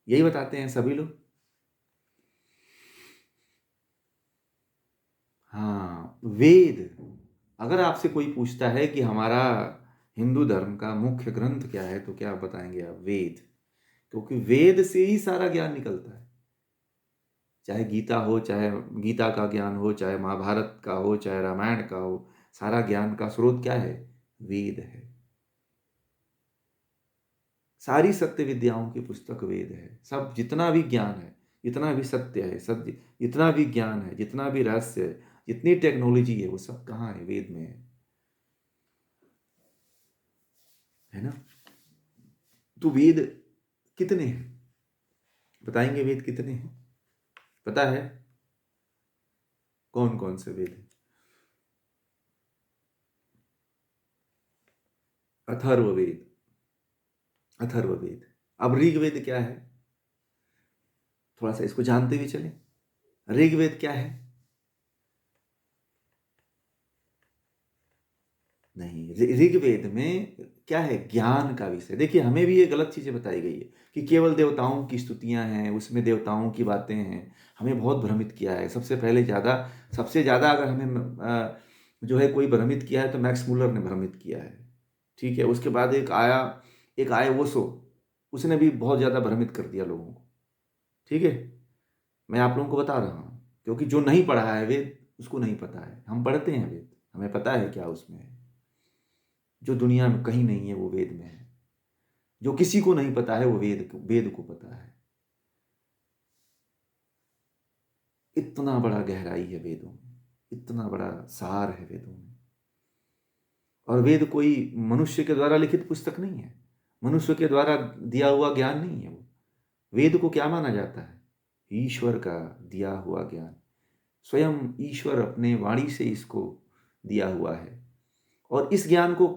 यही बताते हैं सभी लोग। हाँ, वेद। अगर आपसे कोई पूछता है कि हमारा हिंदू धर्म का मुख्य ग्रंथ क्या है तो क्या बताएंगे आप? वेद। क्योंकि वेद से ही सारा ज्ञान निकलता है। चाहे गीता हो, चाहे गीता का ज्ञान हो, चाहे महाभारत का हो, चाहे रामायण का हो, सारा ज्ञान का स्रोत क्या है? वेद है। सारी सत्य विद्याओं की पुस्तक वेद है। सब जितना भी ज्ञान है, जितना भी सत्य है, सत्य जितना भी ज्ञान है, जितना भी रहस्य है, जितनी टेक्नोलॉजी है, वो सब कहाँ है? वेद में है ना? तो वेद कितने हैं? बताएंगे वेद कितने हैं? पता है? कौन कौन से वेद हैं? अथर्ववेद। अथर्ववेद। अब ऋग्वेद क्या है? थोड़ा सा इसको जानते हुए चले। ऋग्वेद क्या है? नहीं, ऋग्वेद में क्या है? ज्ञान का विषय। देखिए, हमें भी ये गलत चीजें बताई गई है कि केवल देवताओं की स्तुतियां हैं, उसमें देवताओं की बातें हैं। हमें बहुत भ्रमित किया है। सबसे ज्यादा अगर हमें जो है कोई भ्रमित किया है तो मैक्स मुलर ने भ्रमित किया है। ठीक है, उसके बाद एक आया ओशो, उसने भी बहुत ज्यादा भ्रमित कर दिया लोगों को। ठीक है, मैं आप लोगों को बता रहा हूँ, क्योंकि जो नहीं पढ़ा है वेद उसको नहीं पता है। हम पढ़ते हैं वेद, हमें पता है क्या उसमें है। जो दुनिया में कहीं नहीं है वो वेद में है। जो किसी को नहीं पता है वो वेद को पता है। इतना बड़ा गहराई है वेदों में, इतना बड़ा सार है वेदों में। और वेद कोई मनुष्य के द्वारा लिखित पुस्तक नहीं है, मनुष्य के द्वारा दिया हुआ ज्ञान नहीं है वो। वेद को क्या माना जाता है? ईश्वर का दिया हुआ ज्ञान। स्वयं ईश्वर अपने वाणी से इसको दिया हुआ है। और इस ज्ञान को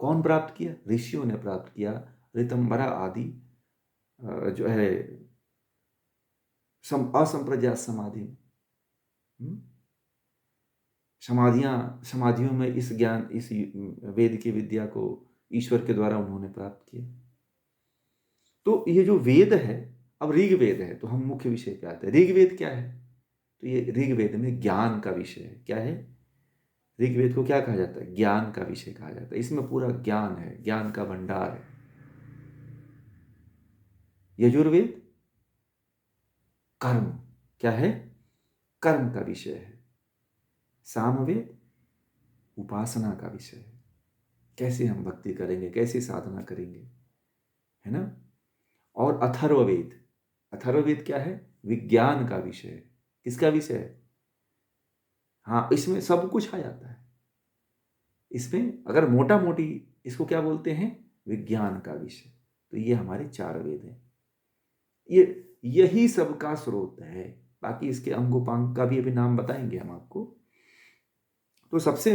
कौन प्राप्त किया? ऋषियों ने प्राप्त किया। ऋतंभरा आदि जो है असंप्रज्ञात समाधि में, हम्म, समाधियों में इस वेद की विद्या को ईश्वर के द्वारा उन्होंने प्राप्त किया। तो ये जो वेद है, अब ऋग्वेद है तो हम मुख्य विषय पे आते हैं। ऋग्वेद क्या है? तो ये ऋग्वेद में ज्ञान का विषय है। क्या है? ऋग्वेद को क्या कहा जाता है? ज्ञान का विषय कहा जाता है। इसमें पूरा ज्ञान है, ज्ञान का भंडार है। यजुर्वेद कर्म। क्या है? कर्म का विषय है। सामवेद उपासना का विषय है। कैसे हम भक्ति करेंगे, कैसे साधना करेंगे, है ना? और अथर्ववेद, अथर्ववेद क्या है? विज्ञान का विषय है। किसका विषय है? हाँ, इसमें सब कुछ आ जाता है। इसमें अगर मोटा मोटी इसको क्या बोलते हैं? विज्ञान का विषय। तो ये हमारे चार वेद हैं। ये यही सबका स्रोत है। बाकी इसके अंगोपांग का भी अभी नाम बताएंगे हम आपको। तो सबसे,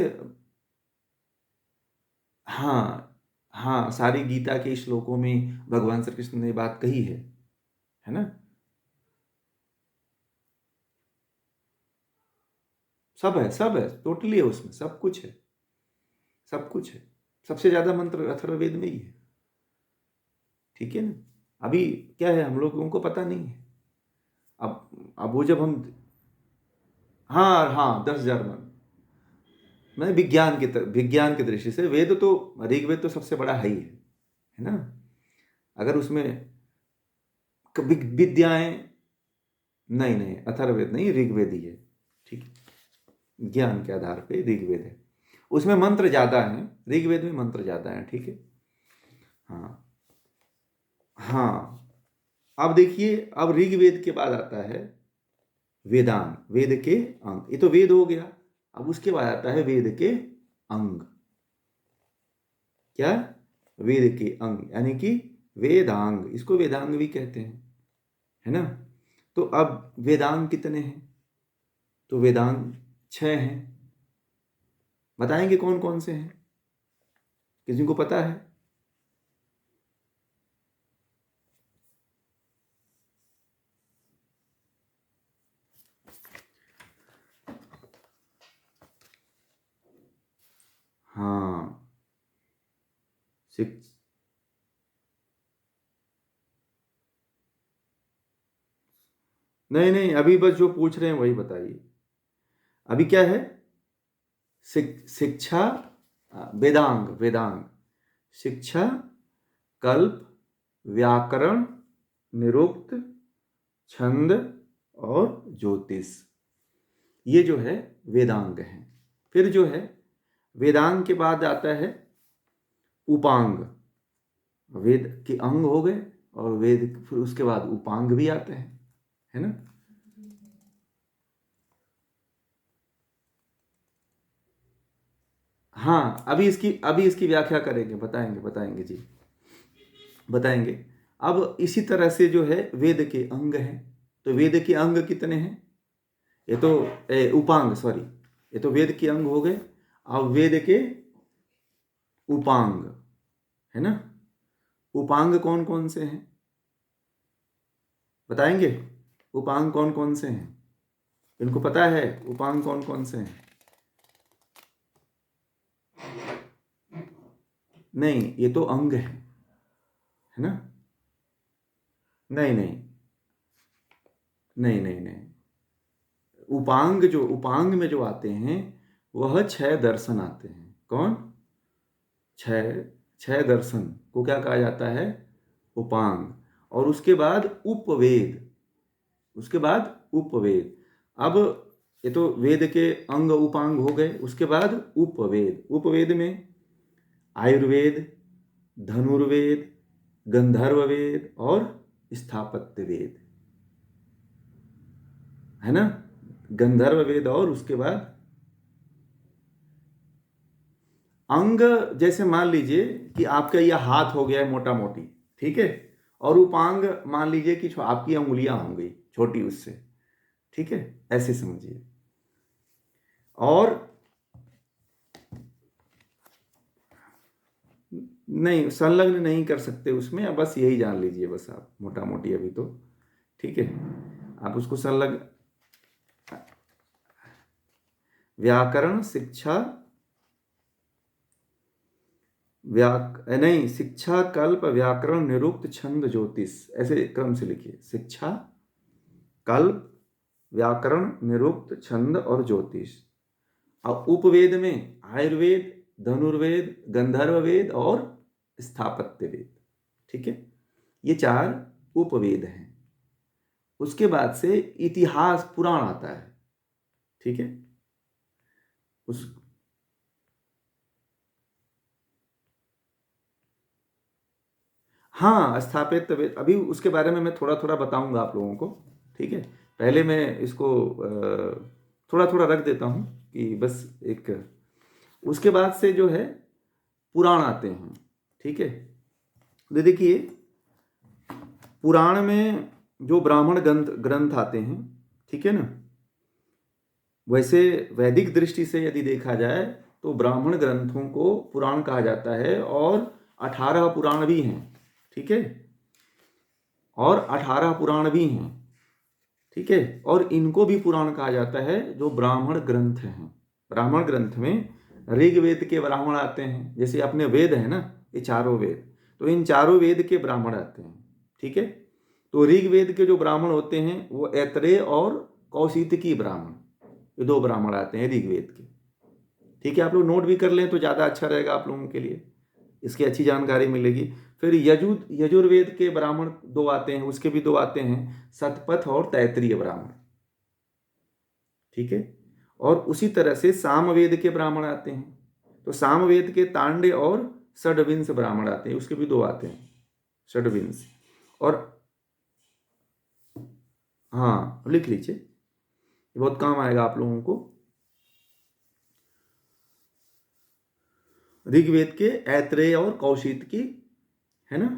हाँ, हाँ, सारी गीता के श्लोकों में भगवान श्री कृष्ण ने बात कही है ना? सब है, टोटली है, उसमें सब कुछ है, सब कुछ है। सबसे ज्यादा मंत्र अथर्ववेद में ही है, ठीक है ना। अभी क्या है, हम लोगों को पता नहीं है। अब वो जब हम, हाँ हाँ, 10,000 मंत्र, मैं विज्ञान की दृष्टि से वेद तो, ऋग्वेद तो सबसे बड़ा है ना। अगर उसमें विद्याएं, नहीं नहीं, अथर्ववेद नहीं, ऋग्वेद ही है, ठीक है। ज्ञान के आधार पे ऋग्वेद है, उसमें मंत्र ज्यादा हैं, ऋग्वेद में मंत्र ज्यादा हैं, ठीक है। हाँ हाँ। अब देखिए, अब ऋग्वेद के बाद आता है वेदांग, वेद के अंग। ये तो वेद हो गया, अब उसके बाद आता है वेद के अंग। क्या? वेद के अंग, यानी कि वेदांग, इसको वेदांग भी कहते हैं, है ना। तो अब वेदांग कितने हैं? तो वेदांग 6 हैं। बताएंगे कौन कौन से हैं, किसी को पता है? हाँ, सिक्स, नहीं नहीं, अभी बस जो पूछ रहे हैं वही बताइए। अभी क्या है? शिक्षा, वेदांग, वेदांग, शिक्षा, कल्प, व्याकरण, निरुक्त, छंद और ज्योतिष, ये जो है वेदांग है। फिर जो है वेदांग के बाद आता है उपांग, वेद के अंग हो गए, और वेद, फिर उसके बाद उपांग भी आते हैं, है ना। हाँ, अभी इसकी व्याख्या करेंगे, बताएंगे बताएंगे जी, बताएंगे। अब इसी तरह से जो है वेद के अंग हैं। तो वेद के अंग कितने हैं? ये तो उपांग, सॉरी, ये तो वेद के अंग हो गए। अब वेद के उपांग, है ना। उपांग कौन कौन से हैं, बताएंगे? उपांग कौन कौन से हैं, इनको पता है उपांग कौन कौन से हैं? नहीं, ये तो अंग है ना। नहीं नहीं नहीं नहीं नहीं, उपांग में जो आते हैं, वह 6 दर्शन आते हैं। कौन? 6, 6 दर्शन को क्या कहा जाता है? उपांग। और उसके बाद उपवेद, उसके बाद उपवेद। अब ये तो वेद के अंग उपांग हो गए, उसके बाद उपवेद। उपवेद में आयुर्वेद, धनुर्वेद, गंधर्व वेद और स्थापत्य वेद, है ना। गंधर्व वेद, और उसके बाद अंग, जैसे मान लीजिए कि आपका यह हाथ हो गया है मोटा मोटी, ठीक है, और उपांग मान लीजिए कि आपकी अंगुलियां हो गई छोटी उससे, ठीक है, ऐसे समझिए। और नहीं, संलग्न नहीं कर सकते उसमें, अब बस यही जान लीजिए बस आप, मोटा मोटी अभी तो, ठीक है। आप उसको संलग्न, व्याकरण, शिक्षा, नहीं, शिक्षा, कल्प, व्याकरण, निरुक्त, छंद, ज्योतिष, ऐसे क्रम से लिखिए। शिक्षा, कल्प, व्याकरण, निरुक्त, छंद और ज्योतिष। अब उपवेद में आयुर्वेद, धनुर्वेद, गंधर्व वेद और स्थापत्य वेद, ठीक है, ये 4 उपवेद हैं। उसके बाद से इतिहास, पुराण आता है, ठीक है। उस, हाँ, स्थापित वेद, अभी उसके बारे में मैं थोड़ा थोड़ा बताऊंगा आप लोगों को, ठीक है। पहले मैं इसको थोड़ा थोड़ा रख देता हूँ कि बस एक, उसके बाद से जो है पुराण आते हैं, ठीक है। तो देखिए, पुराण में जो ब्राह्मण ग्रंथ ग्रंथ आते हैं, ठीक है ना, वैसे वैदिक दृष्टि से यदि देखा जाए तो ब्राह्मण ग्रंथों को पुराण कहा जाता है, और 18 पुराण भी हैं, ठीक है, और 18 पुराण भी हैं। ठीक है। और इनको भी पुराण कहा जाता है, जो ब्राह्मण ग्रंथ हैं। ब्राह्मण ग्रंथ में ऋग्वेद के ब्राह्मण आते हैं, जैसे अपने वेद है ना, ये चारों वेद, तो इन चारों वेद के ब्राह्मण आते हैं। ठीक है। तो ऋग्वेद के जो ब्राह्मण होते हैं वो ऐत्रेय और कौशितकी ब्राह्मण, ये दो ब्राह्मण आते हैं ऋग्वेद के। ठीक है, आप लोग नोट भी कर लें तो ज़्यादा अच्छा रहेगा आप लोगों के लिए, इसकी अच्छी जानकारी मिलेगी। फिर यजुर्वेद के ब्राह्मण दो आते हैं, उसके भी दो आते हैं, शतपथ और तैत्तिरीय ब्राह्मण। ठीक है। और उसी तरह से सामवेद के ब्राह्मण आते हैं, तो सामवेद के तांडे और षड्विंश ब्राह्मण आते हैं, उसके भी दो आते हैं, षड्विंश। और हाँ, लिख लीजिए, ये बहुत काम आएगा आप लोगों को। ऋग्वेद के ऐत्रेय और कौशितकी, है ना,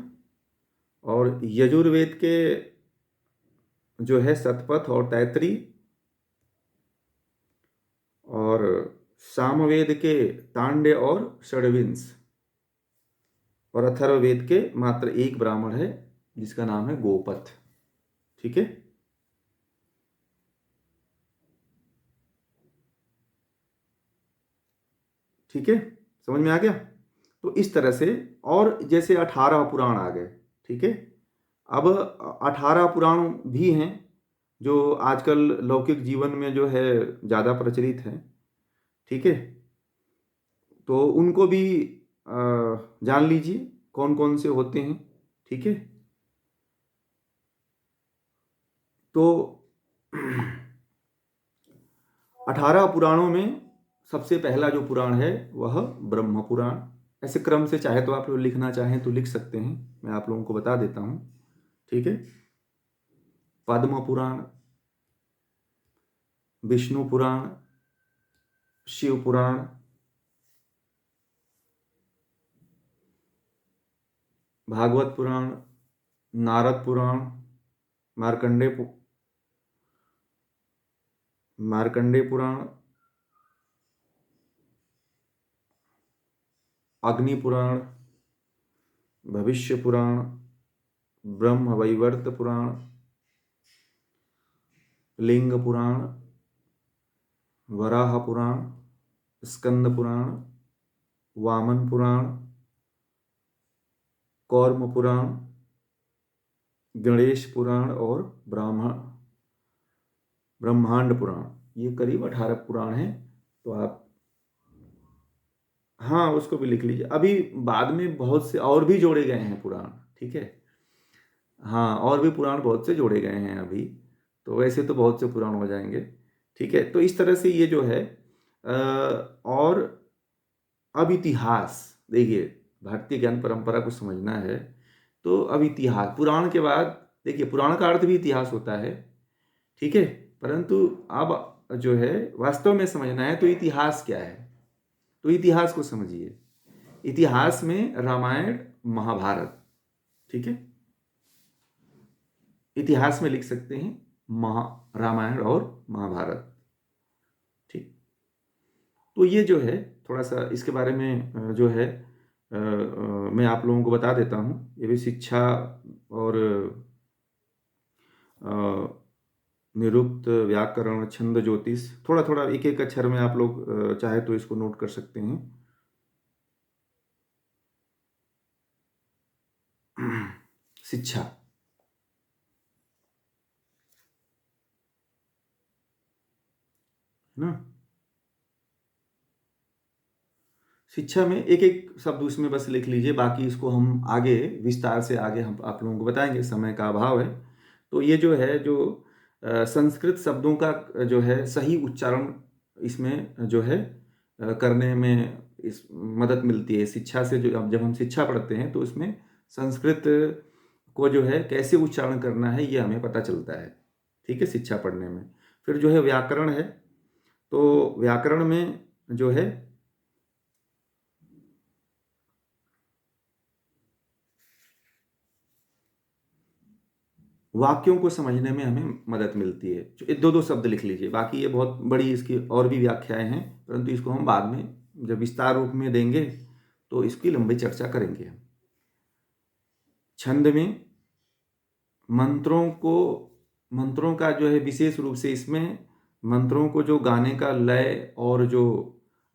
और यजुर्वेद के जो है शतपथ और तैत्तिरीय, और सामवेद के तांडे और षड्विंश, और अथर्ववेद के मात्र एक ब्राह्मण है जिसका नाम है गोपथ। ठीक है। ठीक है, समझ में आ गया। तो इस तरह से, और जैसे 18 पुराण आ गए। ठीक है। अब 18 पुराण भी हैं जो आजकल लौकिक जीवन में जो है ज़्यादा प्रचलित हैं। ठीक है। तो उनको भी जान लीजिए कौन कौन से होते हैं। ठीक है। तो 18 पुराणों में सबसे पहला जो पुराण है वह ब्रह्म पुराण। ऐसे क्रम से चाहे तो आप लोग लिखना चाहें तो लिख सकते हैं, मैं आप लोगों को बता देता हूँ। ठीक है। पद्म पुराण, विष्णु पुराण, शिव पुराण, भागवत पुराण, नारद पुराण, मार्कंडे पुराण, अग्नि पुराण, भविष्य पुराण, ब्रह्म वैवर्त पुराण, लिंग पुराण, वराह पुराण, स्कंद पुराण, वामन पुराण, कौर्म पुराण, गणेश पुराण और ब्रह्मांड पुराण। ये करीब 18 पुराण हैं। तो आप हाँ, उसको भी लिख लीजिए। अभी बाद में बहुत से और भी जोड़े गए हैं पुराण। ठीक है। हाँ, और भी पुराण बहुत से जोड़े गए हैं अभी, तो वैसे तो बहुत से पुराण हो जाएंगे। ठीक है। तो इस तरह से ये जो है और अब इतिहास देखिए, भारतीय ज्ञान परंपरा को समझना है तो अब इतिहास, पुराण के बाद देखिए, पुराण का अर्थ भी इतिहास होता है। ठीक है। परंतु अब जो है वास्तव में समझना है तो इतिहास क्या है, तो इतिहास को समझिए। इतिहास में रामायण, महाभारत। ठीक है। इतिहास में लिख सकते हैं महा रामायण और महाभारत। ठीक। तो ये जो है थोड़ा सा इसके बारे में जो है मैं आप लोगों को बता देता हूँ। ये भी शिक्षा और अ, निरुक्त, व्याकरण, छंद, ज्योतिष, थोड़ा थोड़ा एक एक अक्षर में आप लोग चाहे तो इसको नोट कर सकते हैं। शिक्षा, है ना। शिक्षा में एक एक शब्द उसमें बस लिख लीजिए, बाकी इसको हम आगे विस्तार से आगे हम आप लोगों को बताएंगे, समय का अभाव है। तो ये जो है जो संस्कृत शब्दों का जो है सही उच्चारण इसमें जो है करने में इस मदद मिलती है शिक्षा से। जो अब जब हम शिक्षा पढ़ते हैं तो इसमें संस्कृत को जो है कैसे उच्चारण करना है ये हमें पता चलता है। ठीक है, शिक्षा पढ़ने में। फिर जो है व्याकरण है, तो व्याकरण में जो है वाक्यों को समझने में हमें मदद मिलती है। जो दो दो शब्द लिख लीजिए, बाकी ये बहुत बड़ी इसकी और भी व्याख्याएं हैं, परंतु इसको हम बाद में जब विस्तार रूप में देंगे तो इसकी लंबी चर्चा करेंगे हम। छंद में मंत्रों को मंत्रों का जो है विशेष रूप से इसमें मंत्रों को जो गाने का लय और जो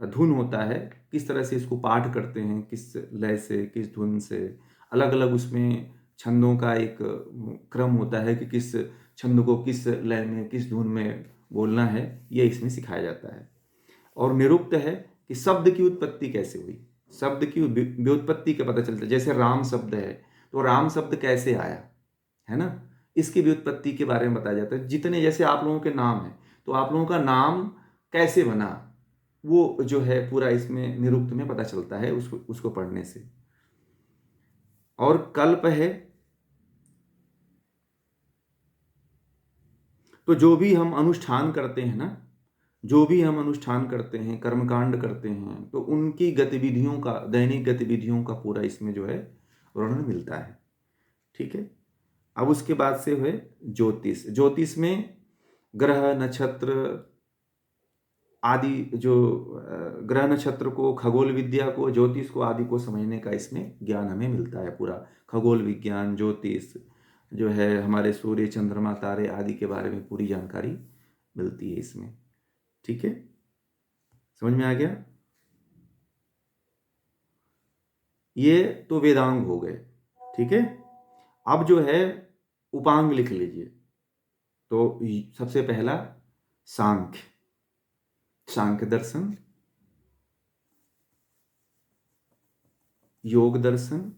धुन होता है, किस तरह से इसको पाठ करते हैं, किस लय से, किस धुन से, अलग अलग उसमें छंदों का एक क्रम होता है कि किस छंद को किस लय में, किस धुन में बोलना है, ये इसमें सिखाया जाता है। और निरुक्त है कि शब्द की उत्पत्ति कैसे हुई, शब्द की व्युत्पत्ति का पता चलता है। जैसे राम शब्द है, तो राम शब्द कैसे आया, है ना, इसकी व्युत्पत्ति के बारे में बताया जाता है। जितने जैसे आप लोगों के नाम है, तो आप लोगों का नाम कैसे बना, वो जो है पूरा इसमें निरुक्त में पता चलता है उसको पढ़ने से। और कल्प है, तो जो भी हम अनुष्ठान करते हैं ना, जो भी हम अनुष्ठान करते हैं, कर्मकांड करते हैं, तो उनकी गतिविधियों का, दैनिक गतिविधियों का पूरा इसमें जो है वर्णन मिलता है। ठीक है। अब उसके बाद से हुए ज्योतिष। ज्योतिष में ग्रह नक्षत्र आदि, जो ग्रह नक्षत्र को, खगोल विद्या को, ज्योतिष को आदि को समझने का इसमें ज्ञान हमें मिलता है। पूरा खगोल विज्ञान, ज्योतिष जो है, हमारे सूर्य चंद्रमा तारे आदि के बारे में पूरी जानकारी मिलती है इसमें। ठीक है, समझ में आ गया। ये तो वेदांग हो गए। ठीक है, अब जो है उपांग लिख लीजिए। तो सबसे पहला सांख्य, सांख्य दर्शन, योग दर्शन।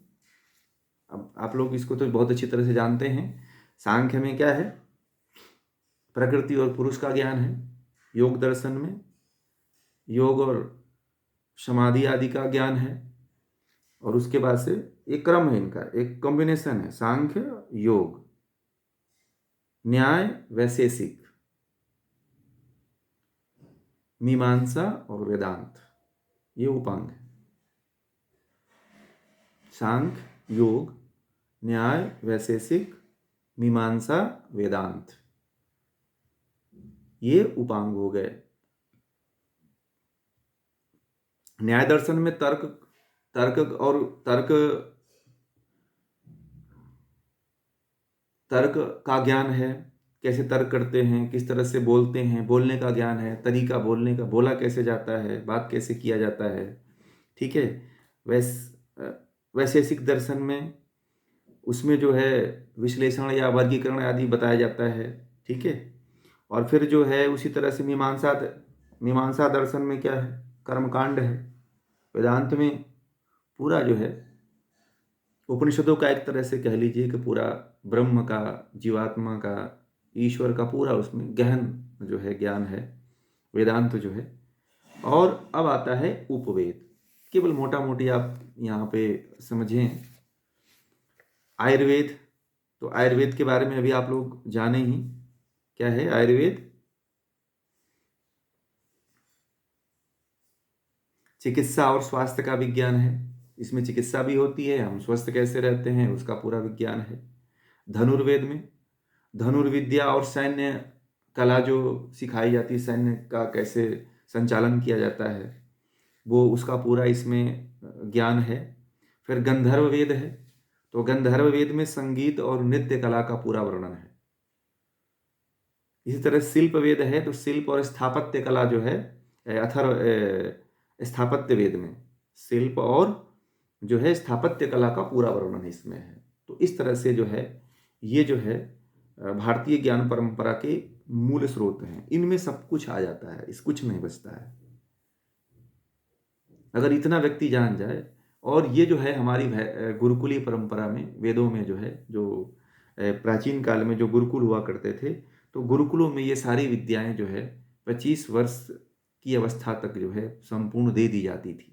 अब आप लोग इसको तो बहुत अच्छी तरह से जानते हैं। सांख्य में क्या है, प्रकृति और पुरुष का ज्ञान है। योग दर्शन में योग और समाधि आदि का ज्ञान है। और उसके बाद से एक क्रम है, इनका एक कॉम्बिनेशन है, सांख्य, योग, न्याय, वैशेषिक, मीमांसा और वेदांत, ये उपांग है। सांख्य, योग, न्याय, वैशेषिक, मीमांसा, वेदांत, ये उपांग हो गए। न्याय दर्शन में तर्क, तर्क का ज्ञान है, कैसे तर्क करते हैं, किस तरह से बोलते हैं, बोलने का ज्ञान है, तरीका बोलने का, बोला कैसे जाता है, बात कैसे किया जाता है। ठीक है। वैशेषिक दर्शन में उसमें जो है विश्लेषण या वर्गीकरण आदि बताया जाता है। ठीक है। और फिर जो है उसी तरह से मीमांसा दर्शन में क्या है, कर्मकांड है। वेदांत में पूरा जो है उपनिषदों का, एक तरह से कह लीजिए कि पूरा ब्रह्म का, जीवात्मा का, ईश्वर का पूरा उसमें गहन जो है ज्ञान है, वेदांत जो है। और अब आता है उपवेद। केवल मोटा मोटी आप यहाँ पे समझें, आयुर्वेद। तो आयुर्वेद के बारे में अभी आप लोग जाने ही, क्या है आयुर्वेद, चिकित्सा और स्वास्थ्य का विज्ञान है। इसमें चिकित्सा भी होती है, हम स्वस्थ कैसे रहते हैं उसका पूरा विज्ञान है। धनुर्वेद में धनुर्विद्या और सैन्य कला जो सिखाई जाती है, सैन्य का कैसे संचालन किया जाता है, वो उसका पूरा इसमें ज्ञान है। फिर गंधर्व वेद है, तो गंधर्व वेद में संगीत और नृत्य कला का पूरा वर्णन है। इसी तरह शिल्प वेद है, तो शिल्प और स्थापत्य कला जो है, स्थापत्य वेद में शिल्प और जो है स्थापत्य कला का पूरा वर्णन इसमें है। तो इस तरह से जो है, ये जो है भारतीय ज्ञान परंपरा के मूल स्रोत हैं। इनमें सब कुछ आ जाता है, इस कुछ नहीं बचता है, अगर इतना व्यक्ति जान जाए। और ये जो है हमारी गुरुकुलीय परंपरा में, वेदों में जो है, जो प्राचीन काल में जो गुरुकुल हुआ करते थे, तो गुरुकुलों में ये सारी विद्याएं जो है 25 वर्ष की अवस्था तक जो है संपूर्ण दे दी जाती थी,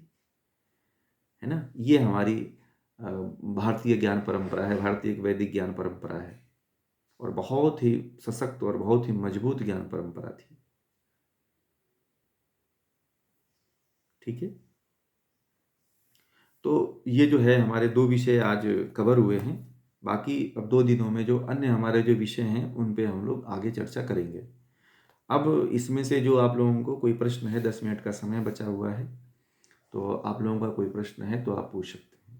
है ना। ये हमारी भारतीय ज्ञान परंपरा है, भारतीय वैदिक ज्ञान परंपरा है, और बहुत ही सशक्त और बहुत ही मजबूत ज्ञान परंपरा थी। ठीक है। तो ये जो है हमारे 2 विषय आज कवर हुए हैं। बाकी अब 2 दिनों में जो अन्य हमारे जो विषय हैं उन पे हम लोग आगे चर्चा करेंगे। अब इसमें से जो आप लोगों को कोई प्रश्न है, 10 मिनट का समय बचा हुआ है, तो आप लोगों का कोई प्रश्न है तो आप पूछ सकते हैं।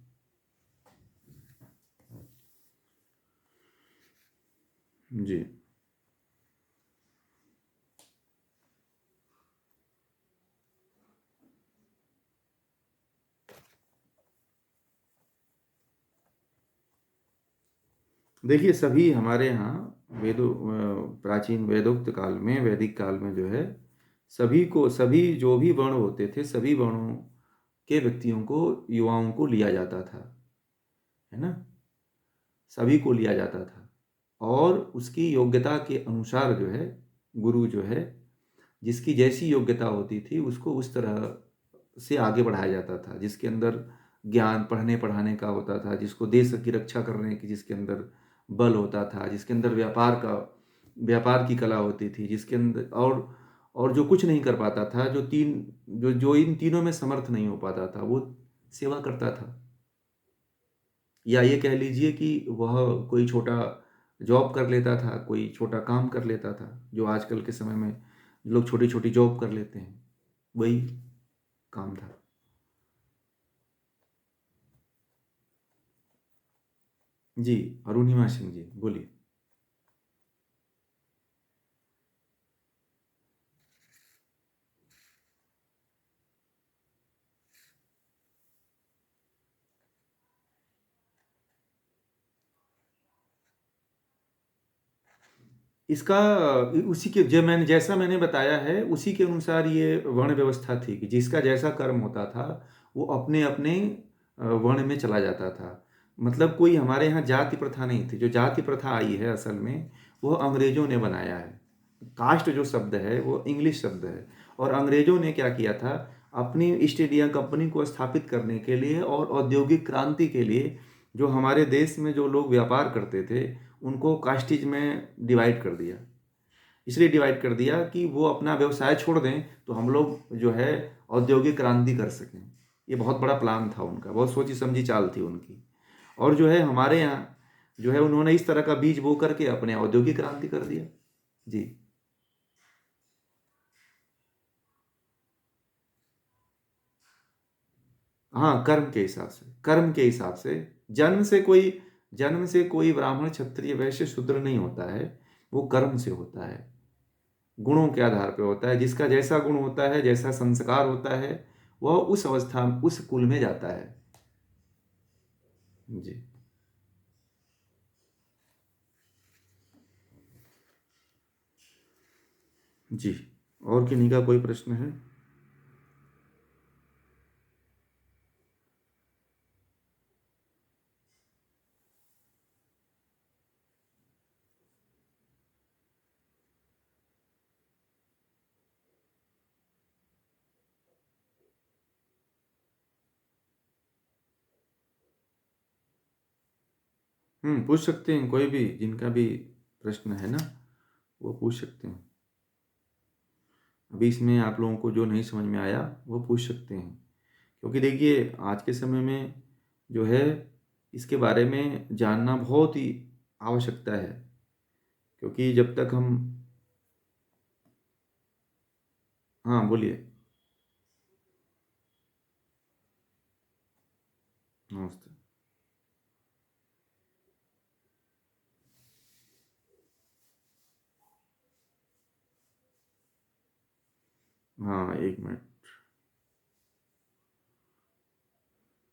जी। देखिए, सभी हमारे यहाँ प्राचीन वेदोक्त काल में, वैदिक काल में जो है, सभी जो भी वर्ण होते थे, सभी वर्णों के व्यक्तियों को, युवाओं को लिया जाता था, है ना? सभी को लिया जाता था और उसकी योग्यता के अनुसार जो है, गुरु जो है, जिसकी जैसी योग्यता होती थी उसको उस तरह से आगे बढ़ाया जाता था। जिसके अंदर ज्ञान पढ़ने पढ़ाने का होता था, जिसको देश की रक्षा करने की जिसके अंदर बल होता था, जिसके अंदर व्यापार की कला होती थी, जिसके अंदर और जो कुछ नहीं कर पाता था, जो इन तीनों में समर्थ नहीं हो पाता था, वो सेवा करता था। या ये कह लीजिए कि वह कोई छोटा जॉब कर लेता था, कोई छोटा काम कर लेता था, जो आजकल के समय में लोग छोटी छोटी जॉब कर लेते हैं, वही काम था। जी, अरुणिमा सिंह जी, बोलिए। इसका उसी के जो मैंने जैसा मैंने बताया है, उसी के अनुसार ये वर्ण व्यवस्था थी कि जिसका जैसा कर्म होता था, वो अपने अपने वर्ण में चला जाता था। मतलब कोई हमारे यहाँ जाति प्रथा नहीं थी। जो जाति प्रथा आई है असल में, वो अंग्रेजों ने बनाया है। कास्ट जो शब्द है वो इंग्लिश शब्द है, और अंग्रेजों ने क्या किया था, अपनी ईस्ट इंडिया कंपनी को स्थापित करने के लिए और औद्योगिक क्रांति के लिए, जो हमारे देश में जो लोग व्यापार करते थे, उनको कास्टीज में डिवाइड कर दिया। इसलिए डिवाइड कर दिया कि वो अपना व्यवसाय छोड़ दें, तो हम लोग जो है औद्योगिक क्रांति कर सकें। ये बहुत बड़ा प्लान था उनका, बहुत सोची समझी चाल थी उनकी। और जो है हमारे यहाँ जो है, उन्होंने इस तरह का बीज बो करके अपने औद्योगिक क्रांति कर दिया। जी। हाँ, कर्म के हिसाब से। जन्म से कोई जन्म से कोई ब्राह्मण क्षत्रिय वैश्य शूद्र नहीं होता है। वो कर्म से होता है, गुणों के आधार पर होता है। जिसका जैसा गुण होता है, जैसा संस्कार होता है, वह उस अवस्था में, उस कुल में जाता है। जी। जी। और किन्हीं का कोई प्रश्न है? पूछ सकते हैं, कोई भी जिनका भी प्रश्न है ना, वो पूछ सकते हैं। अभी इसमें आप लोगों को जो नहीं समझ में आया वो पूछ सकते हैं, क्योंकि देखिए आज के समय में जो है, इसके बारे में जानना बहुत ही आवश्यकता है। क्योंकि जब तक हम। हाँ, बोलिए। नमस्ते। हाँ, एक मिनट।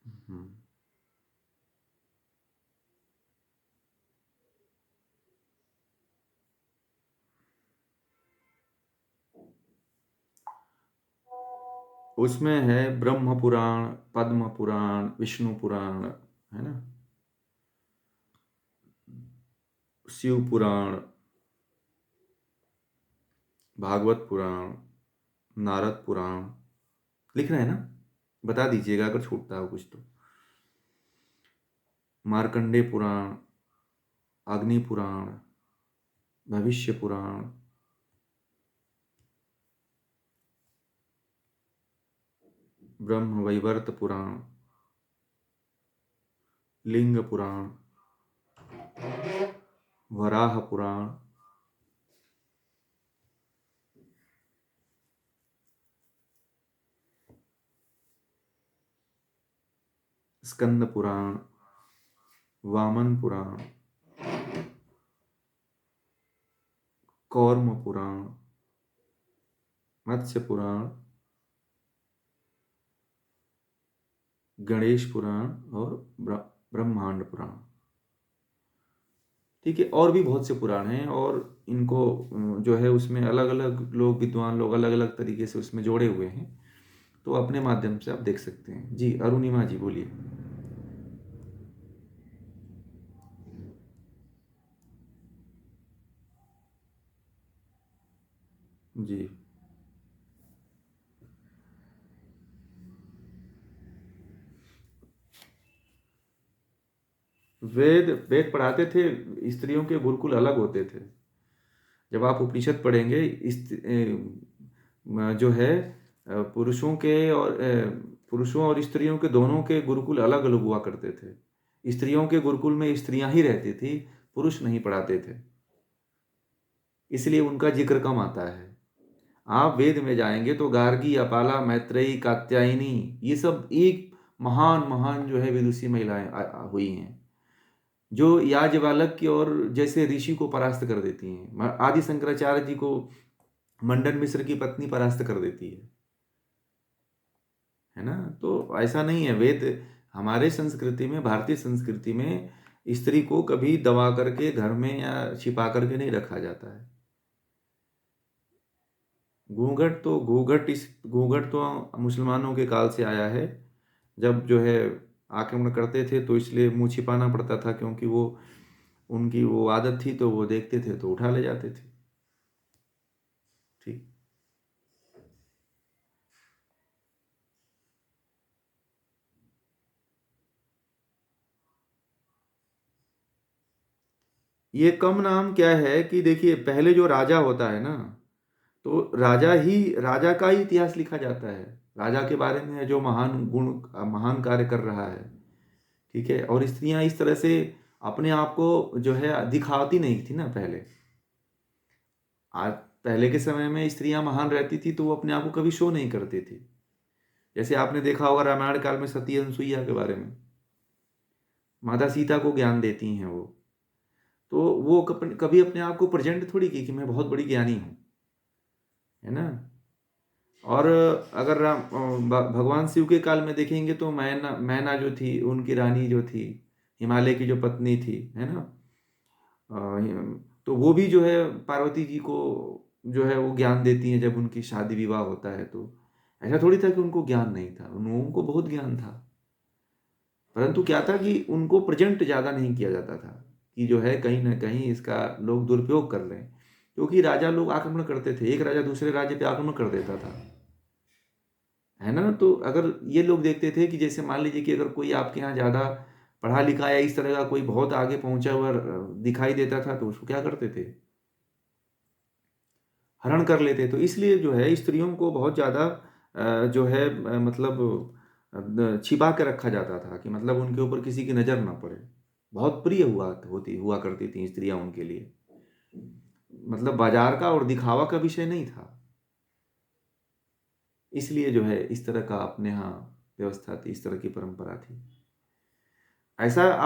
हम्म, उसमें है ब्रह्म पुराण, पद्म पुराण, विष्णु पुराण, है ना, शिव पुराण, भागवत पुराण, नारद पुराण। लिख रहे हैं ना? बता दीजिएगा अगर छूटता हो कुछ तो। मार्कंडे पुराण, अग्नि पुराण, भविष्य पुराण, ब्रह्म वैवर्त पुराण, लिंग पुराण, वराह पुराण, स्कंद पुराण, वामन पुराण, कौर्म पुराण, मत्स्य पुराण, गणेश पुराण और ब्रह्मांड पुराण। ठीक है, और भी बहुत से पुराण हैं और इनको जो है उसमें अलग अलग लोग, विद्वान लोग अलग अलग तरीके से उसमें जोड़े हुए हैं, तो अपने माध्यम से आप देख सकते हैं। जी अरुणिमा जी बोलिए। जी। वेद वेद पढ़ाते थे, स्त्रियों के गुरुकुल अलग होते थे। जब आप उपनिषद पढ़ेंगे जो है पुरुषों और स्त्रियों के दोनों के गुरुकुल अलग अलग हुआ करते थे। स्त्रियों के गुरुकुल में स्त्रियां ही रहती थी, पुरुष नहीं पढ़ाते थे, इसलिए उनका जिक्र कम आता है। आप वेद में जाएंगे तो गार्गी, अपाला, मैत्रेयी, कात्यायनी, ये सब एक महान महान जो है विदुषी महिलाएं हुई हैं, जो याज्ञवल्क्य की और जैसे ऋषि को परास्त कर देती हैं। आदि शंकराचार्य जी को मंडन मिश्र की पत्नी परास्त कर देती है ना। तो ऐसा नहीं है, वेद हमारे संस्कृति में, भारतीय संस्कृति में स्त्री को कभी दबा करके घर में या छिपा करके नहीं रखा जाता है। घूंघट तो मुसलमानों के काल से आया है, जब जो है आक्रमण करते थे तो इसलिए मुंह छिपाना पड़ता था, क्योंकि वो उनकी वो आदत थी, तो वो देखते थे तो उठा ले जाते थे। ठीक। ये कम नाम क्या है कि देखिए, पहले जो राजा होता है ना, तो राजा का ही इतिहास लिखा जाता है। राजा के बारे में जो महान गुण, महान कार्य कर रहा है, ठीक है। और स्त्रियां इस तरह से अपने आप को जो है दिखाती नहीं थी ना पहले। आज पहले के समय में स्त्रियां महान रहती थी तो वो अपने आप को कभी शो नहीं करती थी। जैसे आपने देखा होगा रामायण काल में सती अनुसुईया के बारे में, माता सीता को ज्ञान देती हैं वो, तो वो कभी अपने आप को प्रेजेंट थोड़ी की कि मैं बहुत बड़ी ज्ञानी हूँ, है ना। और अगर भगवान शिव के काल में देखेंगे तो मैना मैना जो थी, उनकी रानी जो थी, हिमालय की जो पत्नी थी, है ना, तो वो भी जो है पार्वती जी को जो है वो ज्ञान देती हैं जब उनकी शादी विवाह होता है। तो ऐसा थोड़ी था कि उनको ज्ञान नहीं था, उनको बहुत ज्ञान था, परंतु क्या था कि उनको प्रेजेंट ज़्यादा नहीं किया जाता था, कि जो है कहीं ना कहीं इसका लोग दुरुपयोग कर लें, क्योंकि राजा लोग आक्रमण करते थे, एक राजा दूसरे राज्य पे आक्रमण कर देता था, है ना। तो अगर ये लोग देखते थे कि जैसे मान लीजिए कि अगर कोई आपके यहाँ ज़्यादा पढ़ा लिखा या इस तरह का कोई बहुत आगे पहुंचा हुआ दिखाई देता था, तो उसको क्या करते थे, हरण कर लेते। तो इसलिए जो है स्त्रियों को बहुत ज़्यादा जो है मतलब छिपा के रखा जाता था, कि मतलब उनके ऊपर किसी की नज़र ना पड़े। बहुत प्रिय हुआ करती थी स्त्रियां उनके लिए, मतलब बाजार का और दिखावा का विषय नहीं था। इसलिए जो है इस तरह का अपने यहाँ व्यवस्था थी, इस तरह की परंपरा थी। ऐसा आप